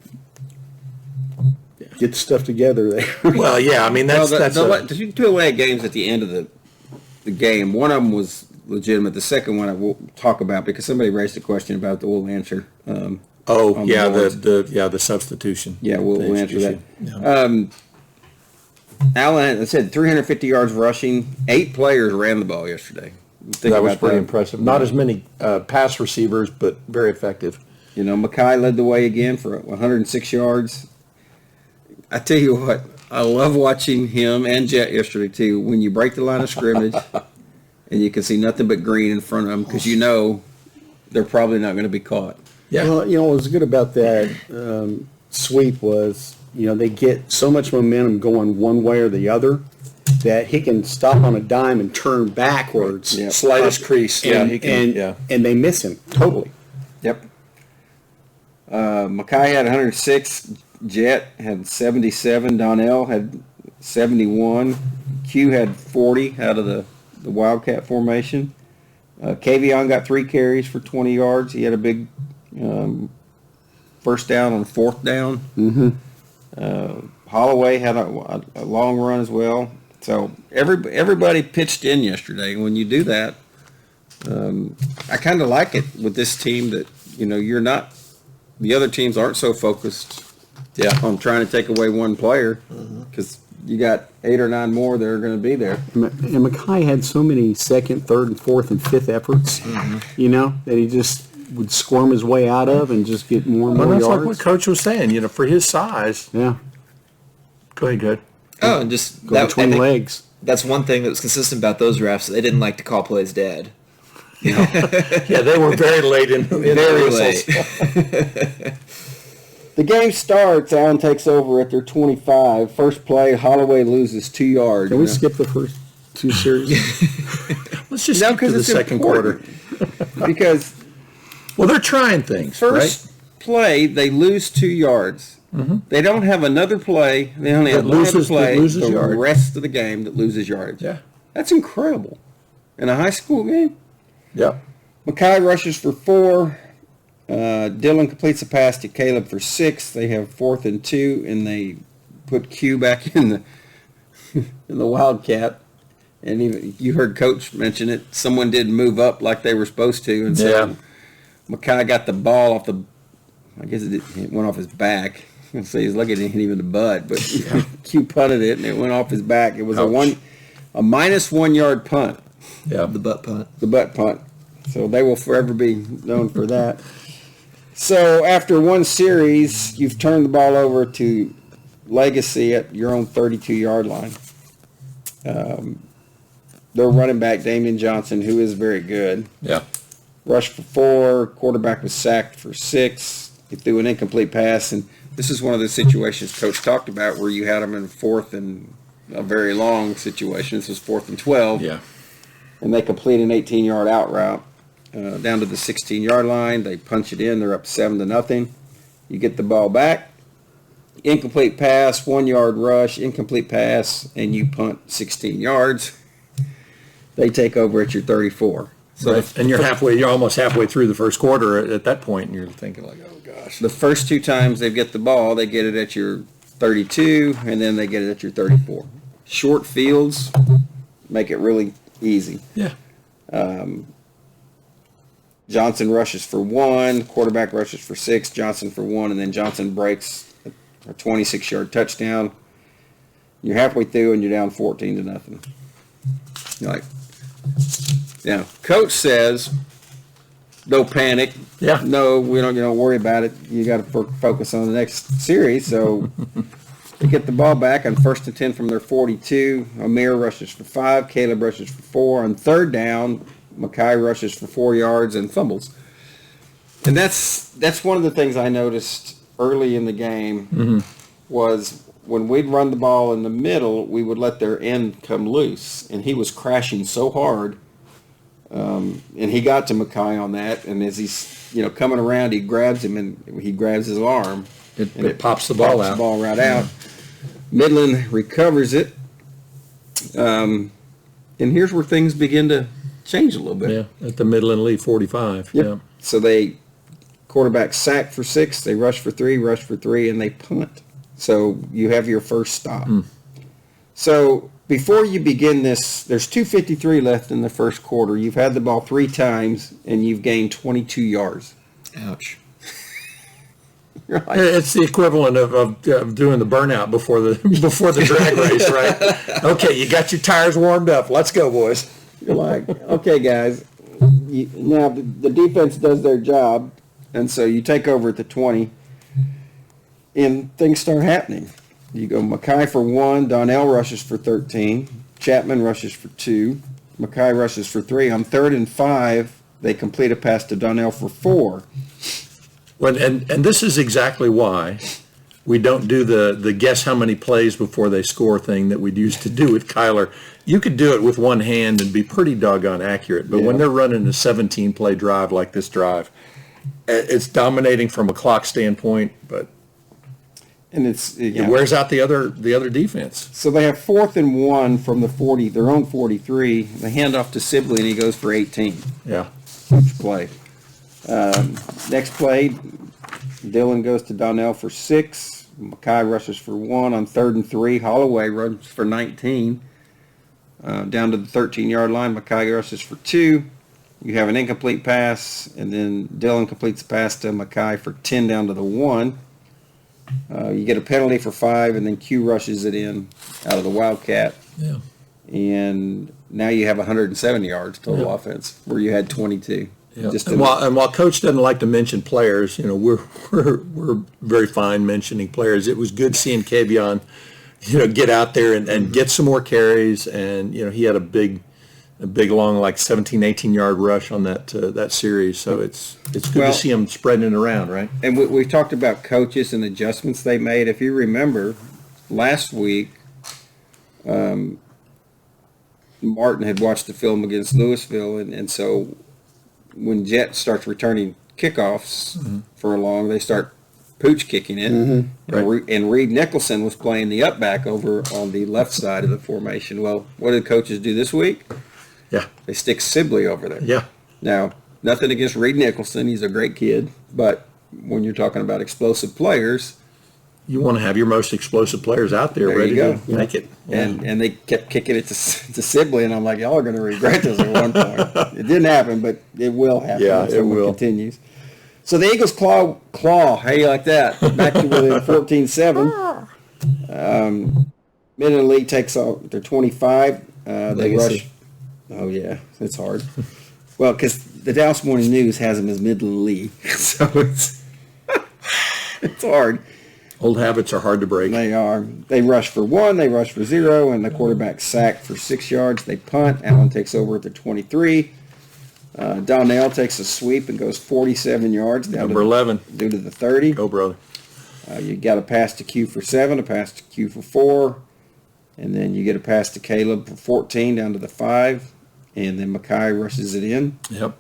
get stuff together there. well, yeah, I mean that's the 2 away games at the end of the game. One of them was legitimate. The second one I will talk about because somebody raised a question about. We'll answer. on the substitution. Yeah, we'll answer that. Yeah. Allen said 350 yards rushing. 8 players ran the ball yesterday. Think That was about pretty impressive. Not as many pass receivers, but very effective. You know, Mackay led the way again for 106 yards. I tell you what, I love watching him and Jet yesterday too. When you break the line of scrimmage and you can see nothing but green in front of them because you know they're probably not going to be caught. Yeah. Well, what was good about that sweep was, they get so much momentum going one way or the other that he can stop on a dime and turn backwards. Yeah. Slightest crease. Yeah, And, he can. and, and they miss him totally. Yep. Mackay had 106. Jet had 77. Donnell had 71. Q had 40 out of the Wildcat formation. Kavion got 3 carries for 20 yards. He had a big first down on 4th down. Mm-hmm. Holloway had a long run as well. So everybody pitched in yesterday. And when you do that, I kind of like it with this team that, you're not, the other teams aren't so focused on trying to take away one player because you got 8 or 9 more that are going to be there. And Mackay had so many 2nd, 3rd, and 4th, and 5th efforts, that he just would squirm his way out of and just get more and Well, more that's yards. like what Coach was saying. For his size. Yeah, Go ahead, good. Oh, and just go between legs. That's one thing that was consistent about those refs. They didn't like to call plays dead. Yeah, they were very late in Very the late. whistles. The game starts. Allen takes over at their 25. First play, Holloway loses 2 yards. Can we skip the first 2 series? Let's just No, skip to 'cause the it's second important. quarter. Because Well, they're trying things, first right? play, they lose 2 yards. They don't have another play. They only have That one other loses- that play loses the yard. rest of the game that loses yards. Yeah. That's incredible. In a high school game, Yep. Mackay rushes for 4. Dylan completes a pass to Caleb for 6. They have 4th and 2, and they put Q back in the in the Wildcat. And even you heard Coach mention it. Someone did move up like they were supposed to, and so Yeah. Mackay got the ball off the. I guess it went off his back. So he's lucky it didn't hit him in the butt, but Q punted it and it went off his back. It was Ouch. a minus 1 yard punt. Yeah. The butt punt. The butt punt. So they will forever be known for that. So after one series, you've turned the ball over to Legacy at your own 32-yard line. Their running back, Damian Johnson, who is very good, Yeah. rushed for 4. Quarterback was sacked for 6. He threw an incomplete pass, and this is one of the situations Coach talked about where you had him in 4th and a very long situation. This was 4th and 12. Yeah. And they complete an 18-yard out route down to the 16-yard line. They punch it in. They're up 7-0. You get the ball back. Incomplete pass, 1 yard rush, incomplete pass, and you punt 16 yards. They take over at your 34. So Right. And you're almost halfway through the first quarter at that point, and you're thinking like, oh gosh. the first 2 times they get the ball, they get it at your 32, and then they get it at your 34. Short fields make it really easy. Yeah. Johnson rushes for 1, quarterback rushes for 6, Johnson for 1, and then Johnson breaks a 26-yard touchdown. You're halfway through and you're down 14-0. You're like, Coach says, no panic. Yeah. No, we don't worry about it. You got to focus on the next series. So they get the ball back on 1st and 10 from their 42. Amir rushes for 5. Caleb rushes for 4. On 3rd down, Mackay rushes for 4 yards and fumbles. And that's one of the things I noticed early in the game was when we'd run the ball in the middle, we would let their end come loose. And he was crashing so hard. And he got to Mackay on that. And as he's coming around, he grabs him and he grabs his arm. It pops the ball out. The ball right out. Midland recovers it. And here's where things begin to change a little bit. Yeah, at the Midland Lee 45. Yep. Yeah. So quarterback sack for 6, they rush for 3, and they punt. So you have your first stop. So before you begin this, there's 2:53 left in the first quarter. You've had the ball 3 times, and you've gained 22 yards. Ouch. It's the equivalent of doing the burnout before the drag race, right? Okay, you got your tires warmed up. Let's go, boys. You're like, okay, guys. Now the defense does their job, and so you take over at the 20, and things start happening. You go Mackay for 1, Donnell rushes for 13, Chapman rushes for 2, Mackay rushes for 3. On 3rd and 5, they complete a pass to Donnell for 4. Well, and this is exactly why we don't do the guess how many plays before they score thing that we'd used to do with Kyler. You could do it with one hand and be pretty doggone accurate, but when they're running a 17-play drive like this drive, it's dominating from a clock standpoint, but And it wears out the other defense. So they have 4th and 1 from the 40, their own 43. They hand off to Sibley, and he goes for 18. Yeah. Huge play. Next play, Dylan goes to Donnell for 6. Mackay rushes for 1 on 3rd and 3. Holloway runs for 19. Down to the 13-yard line, Mackay rushes for 2. You have an incomplete pass, and then Dylan completes the pass to Mackay for 10 down to the 1. You get a penalty for 5, and then Q rushes it in out of the Wildcat. Yeah. And now you have 170 yards total offense, where you had 22. Yeah. And while Coach doesn't like to mention players, we're very fine mentioning players. It was good seeing Kavion, get out there and get some more carries, and he had a big long, like 17, 18-yard rush on that series. So it's good to see him spreading it around, right? And we talked about coaches and adjustments they made. If you remember, last week, Martin had watched the film against Louisville, and so when Jet starts returning kickoffs for a long, they start pooch kicking it. And Reed Nicholson was playing the up back over on the left side of the formation. Well, what did coaches do this week? Yeah. They stick Sibley over there. Yeah. Now, nothing against Reed Nicholson. He's a great kid. But when you're talking about explosive players, you want to have your most explosive players out there ready to make it. Yeah. And they kept kicking it to Sibley, and I'm like, y'all are going to regret this at one point. It didn't happen, but it will happen. Yeah, it will. Continues. So the Eagles claw. How you like that? Back to within 14-7. Midland League takes off. They're 25. They rush. Oh, yeah. It's hard. Well, because the Dallas Morning News has them as Midland League. So it's hard. Old habits are hard to break. They are. They rush for 1, they rush for 0, and the quarterback sacked for 6 yards. They punt. Allen takes over at the 23. Donnell takes a sweep and goes 47 yards. Number 11. Due to the 30. Go, brother. You got a pass to Q for 7, a pass to Q for 4, and then you get a pass to Caleb for 14 down to the 5, and then Mackay rushes it in. Yep.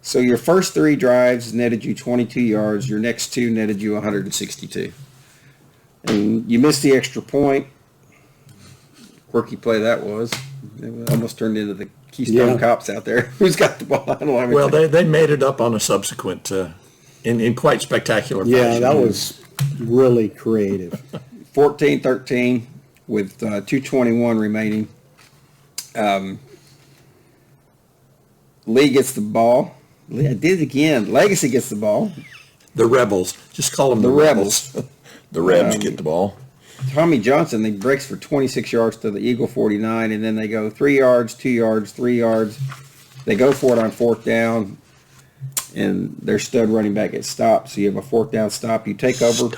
So your first 3 drives netted you 22 yards. Your next 2 netted you 162. And you missed the extra point. Quirky play that was. It almost turned into the Keystone Cops out there. Who's got the ball? I don't know. Well, they made it up on a subsequent, in quite spectacular fashion. Yeah, that was really creative. 14-13 with 2:21 remaining. Lee gets the ball. I did it again. Legacy gets the ball. The Rebels. Just call them The Rebels. The Rebs get the ball. Tommy Johnson, he breaks for 26 yards to the Eagle 49, and then they go 3 yards, 2 yards, 3 yards. They go for it on 4th down, and their stud running back gets stopped. So you have a 4th down stop. You take over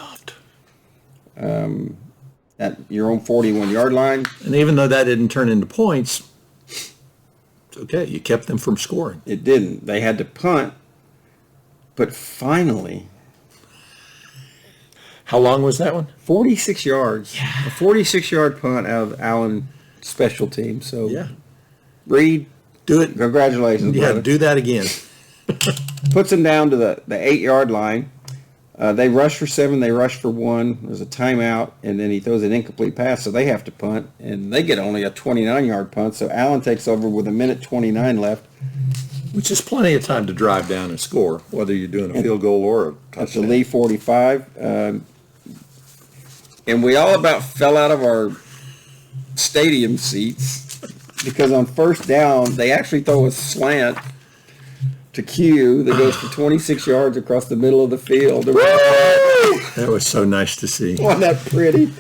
at your own 41-yard line. And even though that didn't turn into points, it's okay. You kept them from scoring. It didn't. They had to punt, but finally, How long was that one? 46 yards. Yeah. A 46-yard punt out of Allen special team. So, Yeah. Reed, Do it. congratulations, Yeah, brother. do that again. Puts them down to the 8-yard line. They rush for 7. They rush for 1. There's a timeout, and then he throws an incomplete pass, so they have to punt, and they get only a 29-yard punt. So Allen takes over with 1:29 left. Which is plenty of time to drive down and score, whether you're doing a field goal or a At the touchdown. Lee 45. And we all about fell out of our stadium seats because on 1st down, they actually throw a slant to Q that goes for 26 yards across the middle of the field. That was so nice to see. Wasn't that pretty?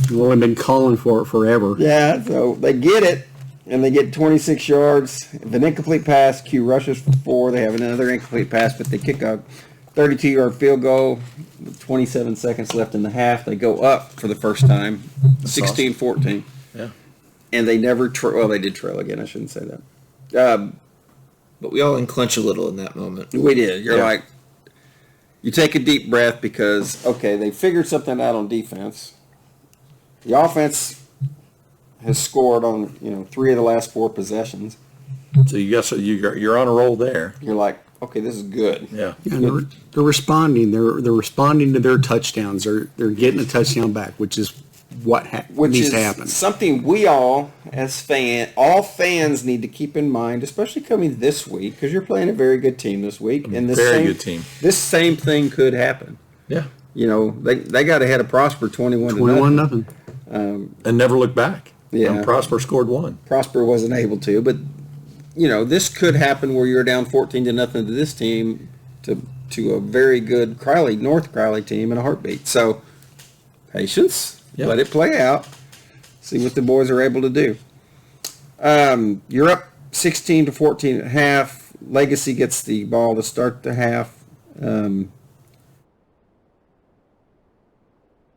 We've only been calling for it forever. Yeah, so they get it, and they get 26 yards. If an incomplete pass, Q rushes for 4. They have another incomplete pass, but they kick a 32-yard field goal with 27 seconds left in the half. They go up for the first time, 16-14. Yeah. And they never well, they did trail again. I shouldn't say that. But we all unclench a little in that moment. We did. You're Yeah. like, you take a deep breath because, okay, they figured something out on defense. The offense has scored on 3 of the last 4 possessions. So you're on a roll there. You're like, okay, this is good. Yeah. Yeah, and they're responding. They're responding to their touchdowns. They're getting a touchdown back, which is what Which needs is to happen. something we all, as all fans need to keep in mind, especially coming this week, because you're playing a very good team this week. And this Very good team. This same thing could happen. Yeah. They got ahead of Prosper 21 21-0. And never look back. Yeah. And Prosper scored 1. Prosper wasn't able to, but this could happen where you're down 14-0 to this team to a very good North Crowley team in a heartbeat. So patience, Yep. let it play out, see what the boys are able to do. You're up 16-14 at half. Legacy gets the ball to start the half.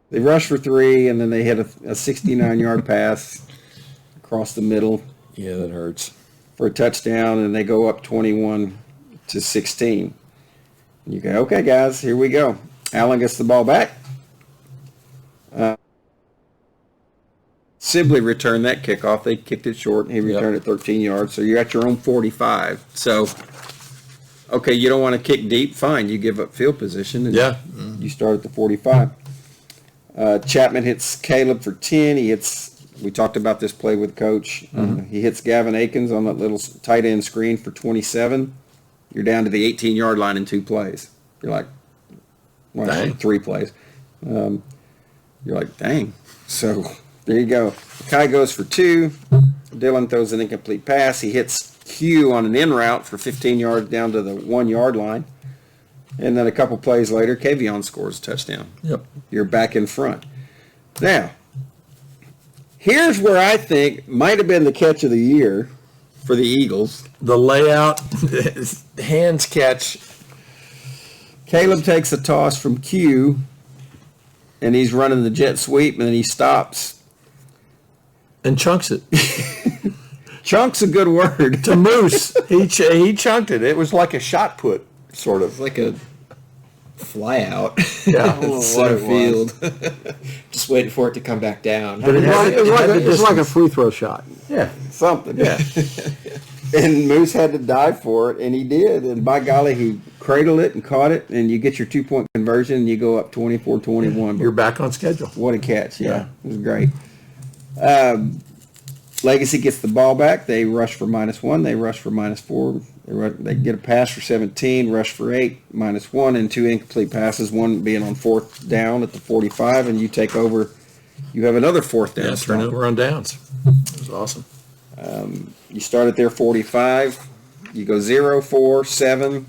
They rush for 3, and then they hit a 69-yard pass across the middle Yeah, that hurts. for a touchdown, and they go up 21-16. You go, okay, guys, here we go. Allen gets the ball back. Sibley returned that kickoff. They kicked it short, and he returned it 13 yards. So you're at your own 45. So, okay, you don't want to kick deep. Fine, you give up field position, and you start at the 45. Chapman hits Caleb for 10. We talked about this play with Coach. He hits Gavin Akins on that little tight end screen for 27. You're down to the 18-yard line in 2 plays. You're like, Dang. 3 plays. You're like, dang. So there you go. Kai goes for 2. Dylan throws an incomplete pass. He hits Q on an in route for 15 yards down to the 1-yard line. And then a couple plays later, Kavion scores a touchdown. Yep. You're back in front. Now, here's where I think might have been the catch of the year for the Eagles. The layout, hands catch. Caleb takes a toss from Q, and he's running the jet sweep, and then he stops. And chunks it. Chunk's a good word. To Moose. He chunked it. It was like a shot put, sort It's of. like a fly out. Yeah. Center field. Just waiting for it to come back down. But it had It's like a free throw shot. Yeah. Something. Yeah. And Moose had to dive for it, and he did. And by golly, he cradled it and caught it, and you get your 2-point conversion, and you go up 24-21. You're back on schedule. What a catch. Yeah. It was great. Legacy gets the ball back. They rush for -1. They rush for -4. They get a pass for 17, rush for 8, -1, and 2 incomplete passes, one being on 4th down at the 45, and you take over. You have another 4th down. Yeah, stop. turnover on downs. It was awesome. You start at their 45. You go 0, 4, 7.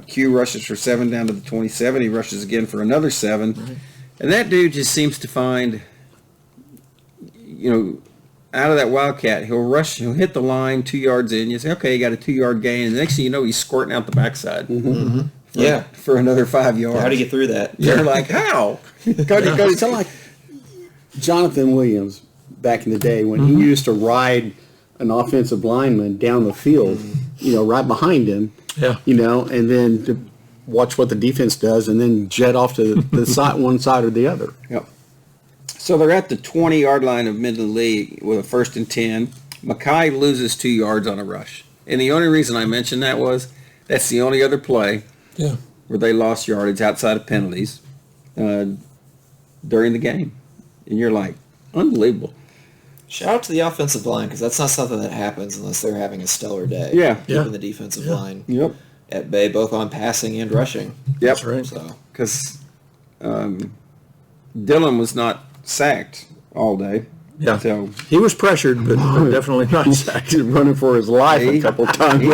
Q rushes for 7 down to the 27. He rushes again for another 7. Right. And that dude just seems to find, out of that Wildcat, he'll hit the line 2 yards in. You say, okay, you got a 2-yard gain. And the next thing you know, he's squirting out the backside. For another 5 yards. How to get through that? You're like, how? It's like Jonathan Williams back in the day when he used to ride an offensive lineman down the field, right behind him, and then to watch what the defense does and then jet off to the side, one side or the other. Yep. So they're at the 20-yard line of Midland League with a 1st and 10. Mackay loses 2 yards on a rush. And the only reason I mentioned that was that's the only other play where they lost yardage outside of penalties during the game. And you're like, unbelievable. Shout out to the offensive line, because that's not something that happens unless they're having a stellar day. Yeah. Keeping the defensive line Yep. at bay, both on passing and rushing. Yep. That's right. So Because Dylan was not sacked all day. Yeah. So He was pressured, but definitely not sacked. He's running for his life a couple times.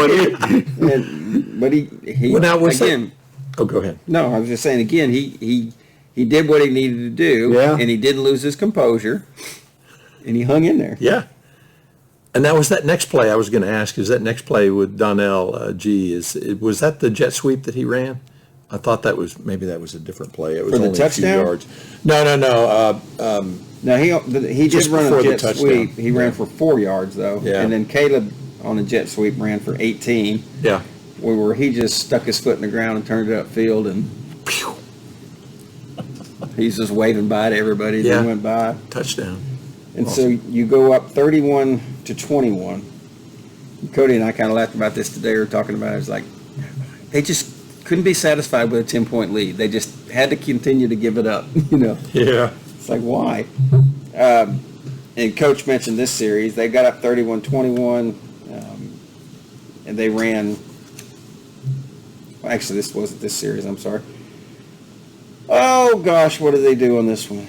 but he Well, now was again. Oh, go ahead. No, I was just saying again. He did what he needed to do. Yeah. And he didn't lose his composure. And he hung in there. Yeah. And that was that next play I was going to ask. Is that next play with Donnell G? Was that the jet sweep that he ran? I thought maybe that was a different play. It was For the only touchdown? a few yards. No. No, he Just did run before a the jet touchdown. sweep. He ran for 4 yards though. Yeah. And then Caleb on a jet sweep ran for 18. Yeah. Where he just stuck his foot in the ground and turned it upfield, and he's just waving bye to everybody as Yeah. he went by. Touchdown. And so you go up 31-21. Cody and I kind of laughed about this today. We were talking about it. It's like they just couldn't be satisfied with a 10-point lead. They just had to continue to give it up. Yeah. It's like, why? And Coach mentioned this series. They got up 31-21, and they ran. Well, actually, this wasn't this series. I'm sorry. Oh, gosh, what did they do on this one?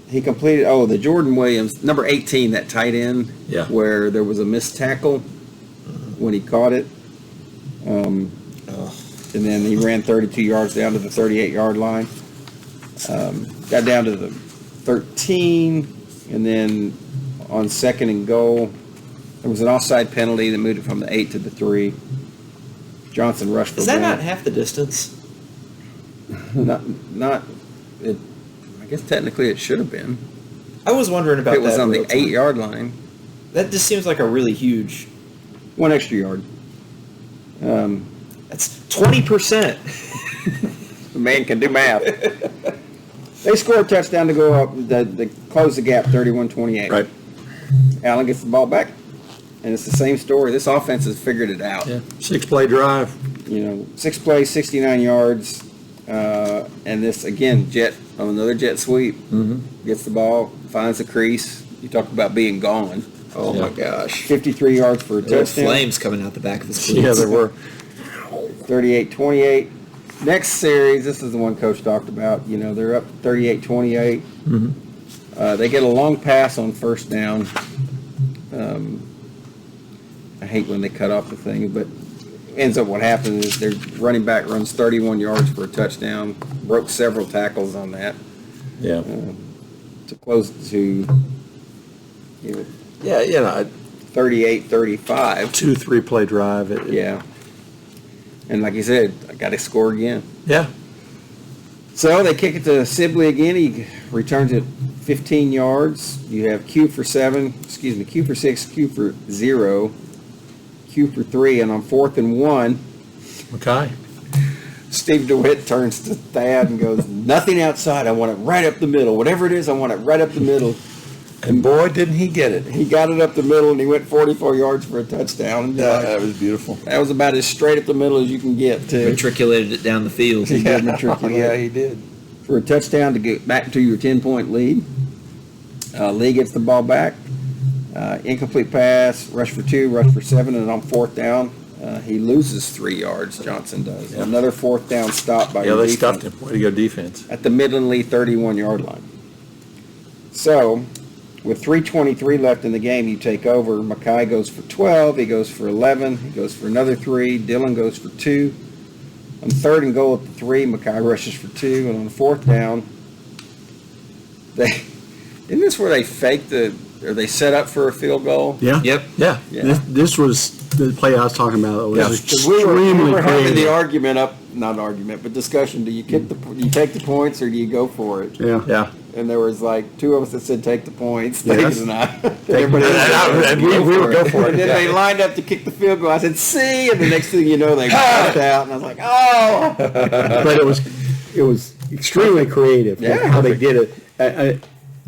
He completed, the Jordan Williams, number 18, that tight end, where there was a missed tackle when he caught it. And then he ran 32 yards down to the 38-yard line. Got down to the 13, and then on 2nd and goal, there was an offside penalty that moved it from the 8 to the 3. Johnson rushed for is that one. not half the distance? I guess technically it should have been. I was wondering about If it was that on the real time. 8-yard line. That just seems like a really huge. 1 extra yard. That's 20%. The man can do math. They score a touchdown to go up, to close the gap, 31-28. Right. Allen gets the ball back, and it's the same story. This offense has figured it out. Yeah. 6-play drive. 6 plays, 69 yards, and this, again, another jet sweep. Gets the ball, finds the crease. You talk about being gone. Oh my gosh. 53 yards for a There were touchdown. flames coming out the back of his cleats. Yeah, there were. 38-28. Next series, this is the one Coach talked about. They're up 38-28. They get a long pass on 1st down. I hate when they cut off the thing, but ends up what happens is their running back runs 31 yards for a touchdown, broke several tackles on that Yeah. to close it to 38-35. 2-3-play drive. Yeah. And like you said, I got to score again. Yeah. So they kick it to Sibley again. He returns it 15 yards. You have Q for 7, Q for 6, Q for 0, Q for 3, and on 4th and 1, Okay. Steve DeWitt turns to Thad and goes, nothing outside. I want it right up the middle. Whatever it is, I want it right up the middle. And boy, didn't he get it. He got it up the middle, and he went 44 yards for a touchdown. That was beautiful. That was about as straight up the middle as you can get, too. Matriculated it down the field. He did matriculate. Yeah, he did. For a touchdown to get back to your 10-point lead. Lee gets the ball back. Incomplete pass, rush for 2, rush for 7, and on 4th down, he loses 3 yards, Johnson does. Yeah. Another 4th down stop by your They defense stuffed him. Way to go, defense. at the Midland Lee 31-yard line. So, with 3:23 left in the game, you take over. Mackay goes for 12. He goes for 11. He goes for another 3. Dylan goes for 2. On 3rd and goal at the 3, Mackay rushes for 2, and on the 4th down, isn't this where they faked or they set up for a field goal? Yeah. Yep. Yeah. Yeah. This was the play I was talking about. It was Yeah. 'Cause we extremely were having creative. the argument but discussion. Do you take the points or do you go for it? Yeah. Yeah. And there was like 2 of us that said take the points. Yeah, Davis and I. Everybody else and we would go for it. And then they lined up to kick the field goal. I said, see, and the next thing you know, they got out, and I was like, oh. But it was extremely creative. Yeah. How they did it.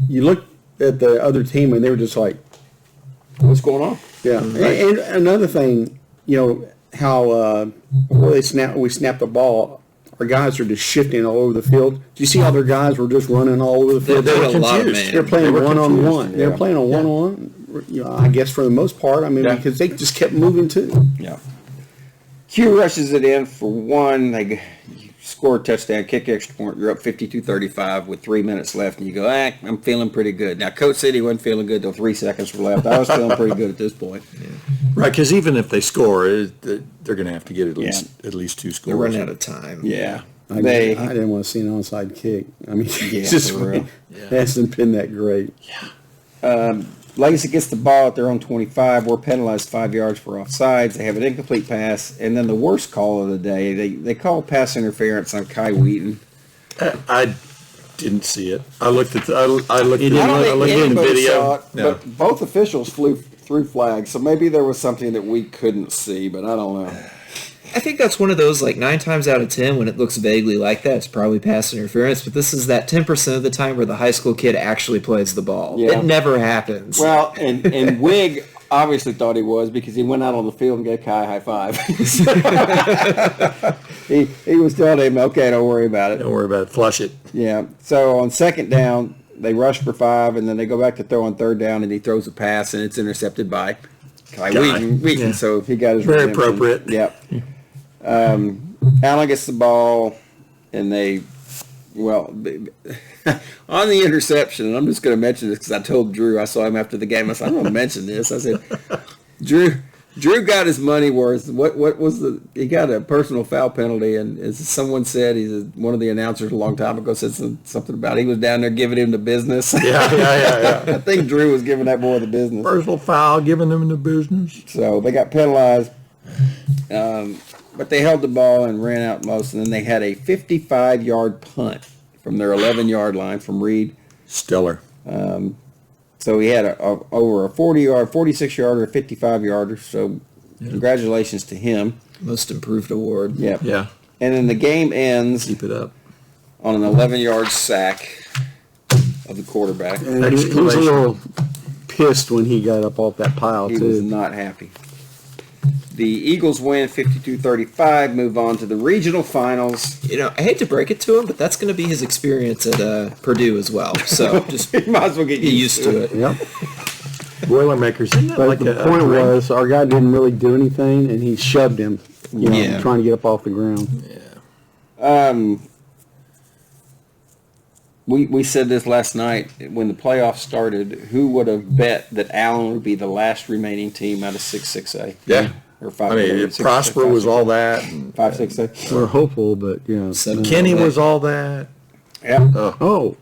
You look at the other team and they were just like, What's going on? yeah. And another thing, how before we snapped the ball, our guys are just shifting all over the field. Do you see how their guys were just running all over the field? They were a lot of confused. man. They're playing They were one-on-one. confused, They're yeah. playing a one-on-one, I guess for the most part. I mean, Yeah. because they just kept moving too. Yeah. Q rushes it in for 1. They score a touchdown, kick extra point. You're up 52-35 with 3 minutes left, and you go, I'm feeling pretty good. Now, Coach said he wasn't feeling good till 3 seconds were left. I was feeling pretty good at this point. Right, because even if they score, they're going to have to get at least 2 scores. They're running out of time. Yeah. I They didn't want to see an onside kick. I mean, Yeah, it's just for real. it hasn't been that great. Legacy gets the ball at their own 25. We're penalized 5 yards for offsides. They have an incomplete pass, and then the worst call of the day, they call pass interference on Kai Wheaton. I didn't see it. I looked at I looked I don't at think the anybody video. saw it, Yeah. but both officials flew through flags, so maybe there was something that we couldn't see, but I don't know. I think that's one of those, like, 9 times out of 10, when it looks vaguely like that, it's probably pass interference, but this is that 10% of the time where the high school kid actually plays the ball. Yeah. It never happens. Well, and Wig obviously thought he was because he went out on the field and gave Kai a high five. he was telling him, okay, don't worry about it. Don't worry about it. Flush it. Yeah. So on 2nd down, they rush for 5, and then they go back to throw on 3rd down, and he throws a pass, and it's intercepted by Kai Wheaton. Yeah. So he got his Very redemption. appropriate. Yep. Allen gets the ball, and they, on the interception, and I'm just going to mention this because I told Drew, I saw him after the game, I said, I'm going to mention this. I said, Drew got his money worth. What was he got a personal foul penalty, and as someone said, one of the announcers a long time ago said something about he was down there giving him the business. Yeah. I think Drew was giving that boy the business. Personal foul, giving them the business. So they got penalized. But they held the ball and ran out most, and then they had a 55-yard punt from their 11-yard line from Reed. Stellar. So he had over a 40-yard, 46-yarder, a 55-yarder. So congratulations to him. Most improved award. Yep. Yeah. And then the game ends Keep it up. on an 11-yard sack of the quarterback. And he was a little pissed when he got up off that pile, He too. was not happy. The Eagles win 52-35, move on to the regional finals. I hate to break it to him, but that's going to be his experience at Purdue as well. So just You might as well get get used to it. Yep. Boilermakers. Isn't that But like the point was, our guy didn't really do anything, and he shoved him, Yeah. trying to get up off the ground. We said this last night when the playoffs started. Who would have bet that Allen would be the last remaining team out of 6-6A? Yeah. Or 5. I mean, Prosper was all that. And 5-6A. We're hopeful, but, Kenny was all that. Yeah. Oh,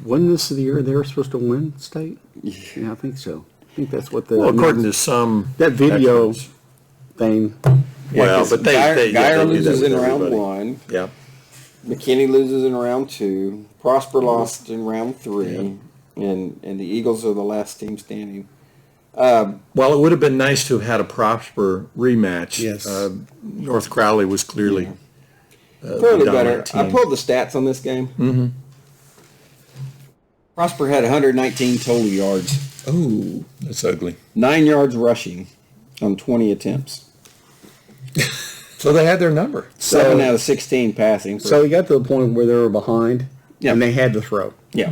wasn't this the year they were supposed to win state? Yeah, I think so. I think that's what the... Well, according to some that video experts. thing. Well, but they Geyer do that loses with in round everybody. 1. Yeah. McKinney loses in round 2. Prosper lost in round 3. And the Eagles are the last team standing. Well, it would have been nice to have had a Prosper rematch. Yes. North Crowley was clearly Fairly the better. dominant I team. pulled the stats on this game. Mm-hmm. Prosper had 119 total yards. Oh, That's ugly. 9 yards rushing on 20 attempts. So they had their number. 7 out of 16 passing. So we got to the point where they were behind, Yeah. and they had to throw. Yeah.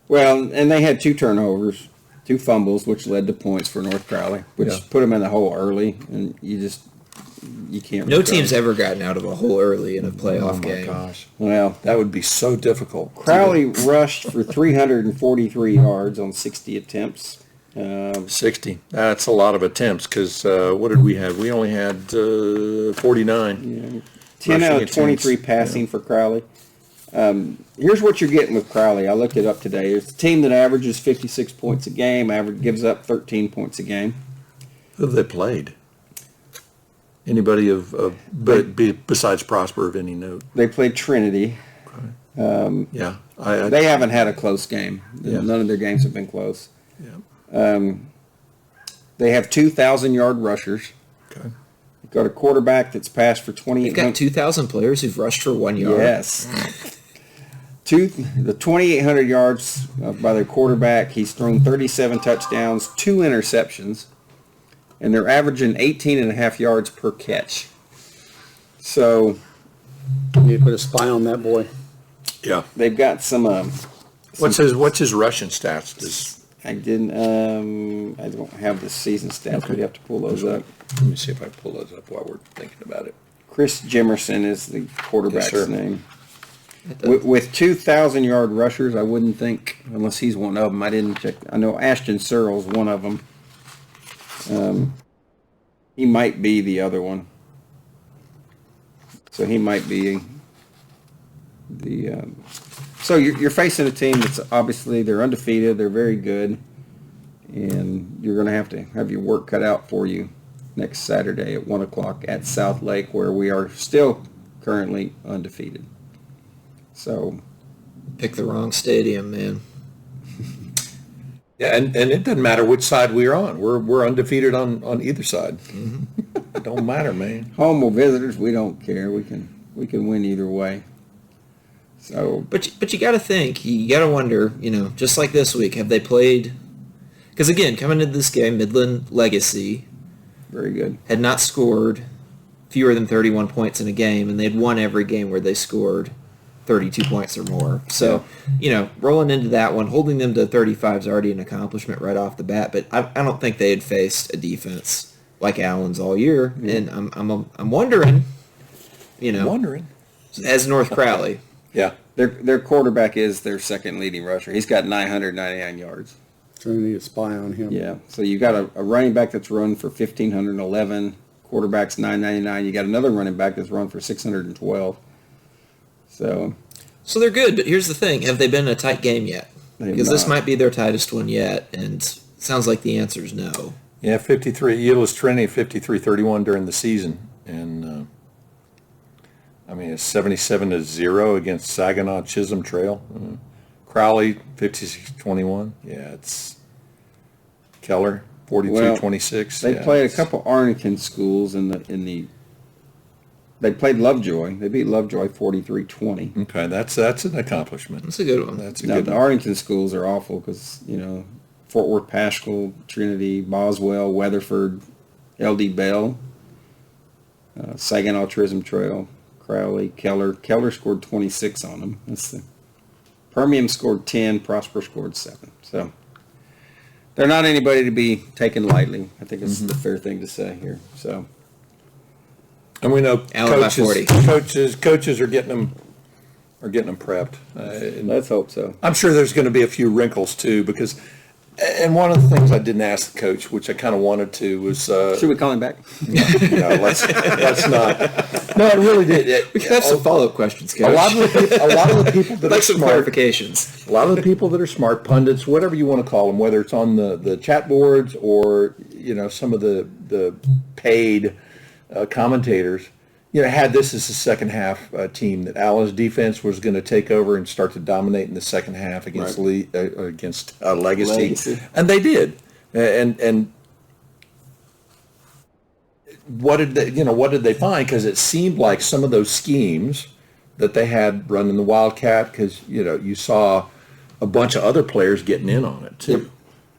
Well, and they had 2 turnovers, 2 fumbles, which led to points for North Crowley, which Yeah. put them in the hole early, and you can't. no recover. team's ever gotten out of a hole early in a playoff game. Gosh. Well, That would be so difficult. Crowley rushed for 343 yards on 60 attempts. 60. That's a lot of attempts because what did we have? We only had 49. 10 out of attempts. 23 passing for Crowley. Here's what you're getting with Crowley. I looked it up today. It's a team that averages 56 points a game, gives up 13 points a game. Who have they played? Anybody besides Prosper of any note? They played Trinity. Yeah. They haven't had a close game. Yeah. None of their games have been close. Yeah. They have 2,000-yard rushers. Okay. They've got a quarterback that's passed for 28. They've got 2,000 players who've rushed for 1 yard. Yes. The 2,800 yards by their quarterback. He's thrown 37 touchdowns, 2 interceptions, and they're averaging 18.5 yards per catch. So You need to put a spy on that boy. Yeah. they've got some. What's his rushing stats? I don't have the season stats. Okay. We have to pull those up. Let me see if I pull those up while we're thinking about it. Chris Jimerson is the quarterback's Yes, sir. name. With 2,000-yard rushers, I wouldn't think, unless he's one of them. I didn't check. I know Ashton Searle's one of them. He might be the other one. So he might be the. So you're facing a team that's obviously they're undefeated. They're very good, and you're going to have your work cut out for you next Saturday at 1:00 at South Lake, where we are still currently undefeated. So, Pick the wrong stadium, man. Yeah, and it doesn't matter which side we're on. We're undefeated on either side. It don't matter, man. home or visitors, we don't care. We can win either way. So, But you got to think, you got to wonder, just like this week, have they played? Because again, coming into this game, Midland Legacy very good. had not scored fewer than 31 points in a game, and they'd won every game where they scored 32 points or more. So, rolling into that one, holding them to 35 is already an accomplishment right off the bat. But I don't think they had faced a defense like Allen's all year, and I'm wondering, as North Crowley. Yeah. Their quarterback is their second leading rusher. He's got 999 yards. So you need to spy on him. Yeah. So you got a running back that's run for 1,511. Quarterback's 999. You got another running back that's run for 612. So So they're good, but here's the thing. Have they been in a tight game yet? They have Because this not. might be their tightest one yet, and sounds like the answer is no. Yeah, 53. Euless Trinity 53-31 during the season, and it's 77-0 against Saginaw Chisholm Trail. Crowley 56-21. Yeah, it's Keller 42-26. they played a couple Arlington schools in the. They played Lovejoy. They beat Lovejoy 43-20. Okay, that's an accomplishment. That's a good one. That's a Now good the one. Arlington schools are awful because Fort Worth, Paschal, Trinity, Boswell, Weatherford, LD Bell, Saginaw Chisholm Trail, Crowley, Keller. Keller scored 26 on them. That's the Permian scored 10. Prosper scored 7. So they're not anybody to be taken lightly. I think it's the fair thing to say here. So And we know Allen by 40. coaches are getting them prepped. And let's hope so. I'm sure there's going to be a few wrinkles too, because, and one of the things I didn't ask the coach, which I kind of wanted to, was Should we call him back? no, let's not. No, it really did. We can have some follow-up questions, Coach. A lot of the people that like are some smart, clarifications. a lot of the people that are smart, pundits, whatever you want to call them, whether it's on the chat boards or some of the paid commentators, had this as a second half team that Allen's defense was going to take over and start to dominate in the second half against Legacy, and they did. And what did they find? Because it seemed like some of those schemes that they had running the Wildcat, because you saw a bunch of other players getting in on it too.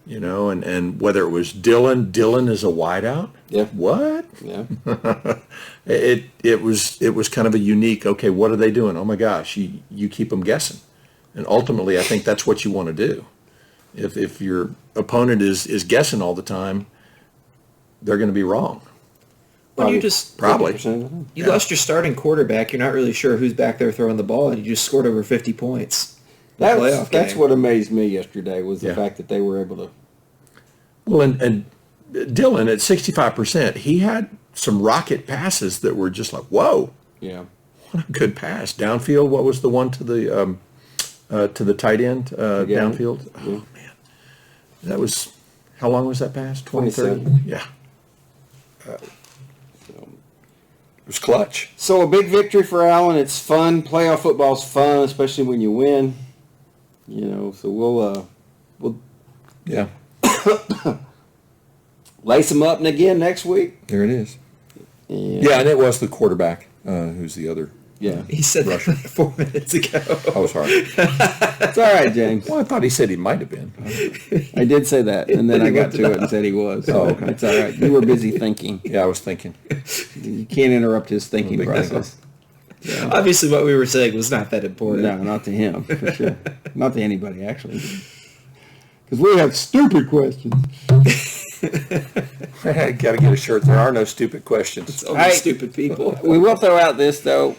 And whether it was Dylan is a wideout. Yeah. What? Yeah. It was kind of a unique, okay, what are they doing? Oh my gosh, you keep them guessing. And ultimately, I think that's what you want to do. If your opponent is guessing all the time, they're going to be wrong. When you just Probably. 50% of them. you lost your starting quarterback, you're not really sure who's back there throwing the ball, and you just scored over 50 points. in the playoff That's game. what amazed me yesterday was the Yeah. fact that they were able to. Well, and Dylan at 65%, he had some rocket passes that were just like, whoa. Yeah. What a good pass. Downfield, what was the one to the tight end downfield? Oh, man. That was, how long was that pass? 20, 30? 27. Yeah. It was clutch. So a big victory for Allen. It's fun. Playoff football's fun, especially when you win. You know, so we'll Yeah. lace them up and again next week. There it is. And, Yeah, and it was the quarterback who's the other. Yeah. He said that 4 minutes ago. Oh, sorry. It's all right, James. Well, I thought he said he might have been. I did say that, and then I got to it and said he was. So okay. it's all right. You were busy thinking. Yeah, I was thinking. You can't interrupt his thinking process. Obviously, what we were saying was not that important. No, not to him, for sure. Not to anybody, actually. Because we have stupid questions. Got to get a shirt. There are no stupid questions. It's only Hey. stupid people. We will throw out this, though.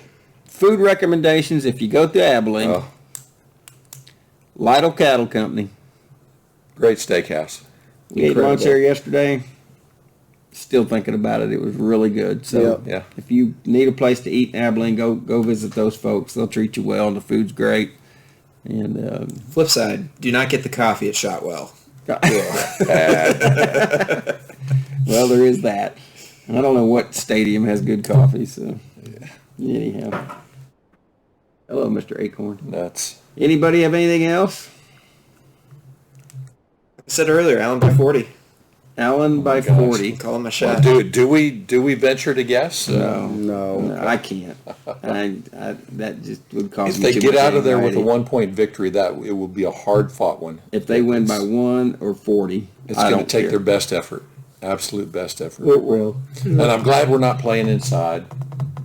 Food recommendations, if you go to Abilene, Oh, Lytle Cattle Company. great steakhouse. We ate lunch there yesterday. Still thinking about it. It was really good. So Yeah. if you need a place to eat in Abilene, go visit those folks. They'll treat you well. The food's great. And Flip side, do not get the coffee at Shotwell. well, there is that. I don't know what stadium has good coffee. So anyhow, hello, Mr. Acorn. Nuts. Anybody have anything else? I said earlier, Allen by 40. Allen by gosh. 40. Call him a Well, shot. do we venture to guess? No. I can't. I that just would cause If me they too get much out of there with a anxiety. 1-point victory, that it will be a hard fought one. If they win by 1 or 40, It's I going don't to take care. their best effort, absolute best effort. It will. And I'm glad we're not playing inside.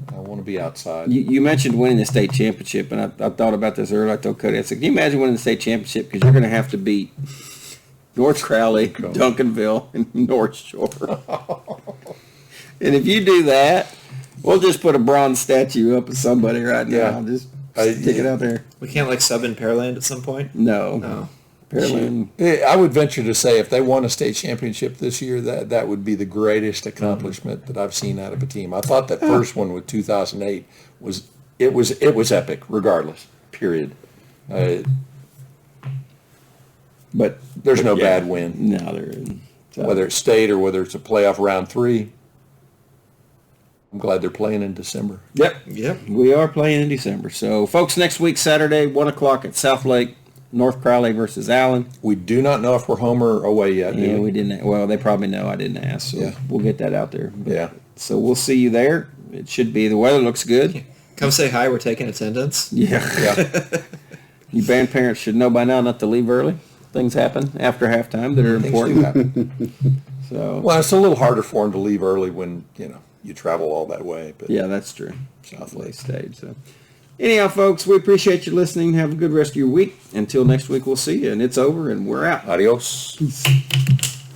I want to be outside. You mentioned winning the state championship, and I thought about this earlier. I told Cody, I said, can you imagine winning the state championship? Because you're going to have to beat North Crowley, Duncanville, and North Shore. And if you do that, we'll just put a bronze statue up of somebody right now. Yeah. Just stick it out there. We can't like sub in Pearland at some point? No. No. Pearland. I would venture to say if they won a state championship this year, that would be the greatest accomplishment that I've seen out of a team. I thought that first one with 2008 was epic, regardless. Period. But there's no bad win, No, there isn't. So, whether it's state or whether it's a playoff round 3. I'm glad they're playing in December. Yep. Yep. We are playing in December. So, folks, next week, Saturday, 1 o'clock at South Lake, North Crowley versus Allen. We do not know if we're home or away yet. Yeah, do we didn't. Well, they probably know. I didn't ask, so Yeah. we'll get that out there. But, Yeah. So we'll see you there. It should be. The weather looks good. Come say hi. We're taking attendance. Yeah. Yeah. You band parents should know by now not to leave early. Things happen after halftime that are Things do important. happen. So Well, it's a little harder for them to leave early when you travel all that way. But yeah, that's true. South Lake Stage. So anyhow, folks, we appreciate you listening. Have a good rest of your week. Until next week, we'll see you. And it's over, and we're out. Adios.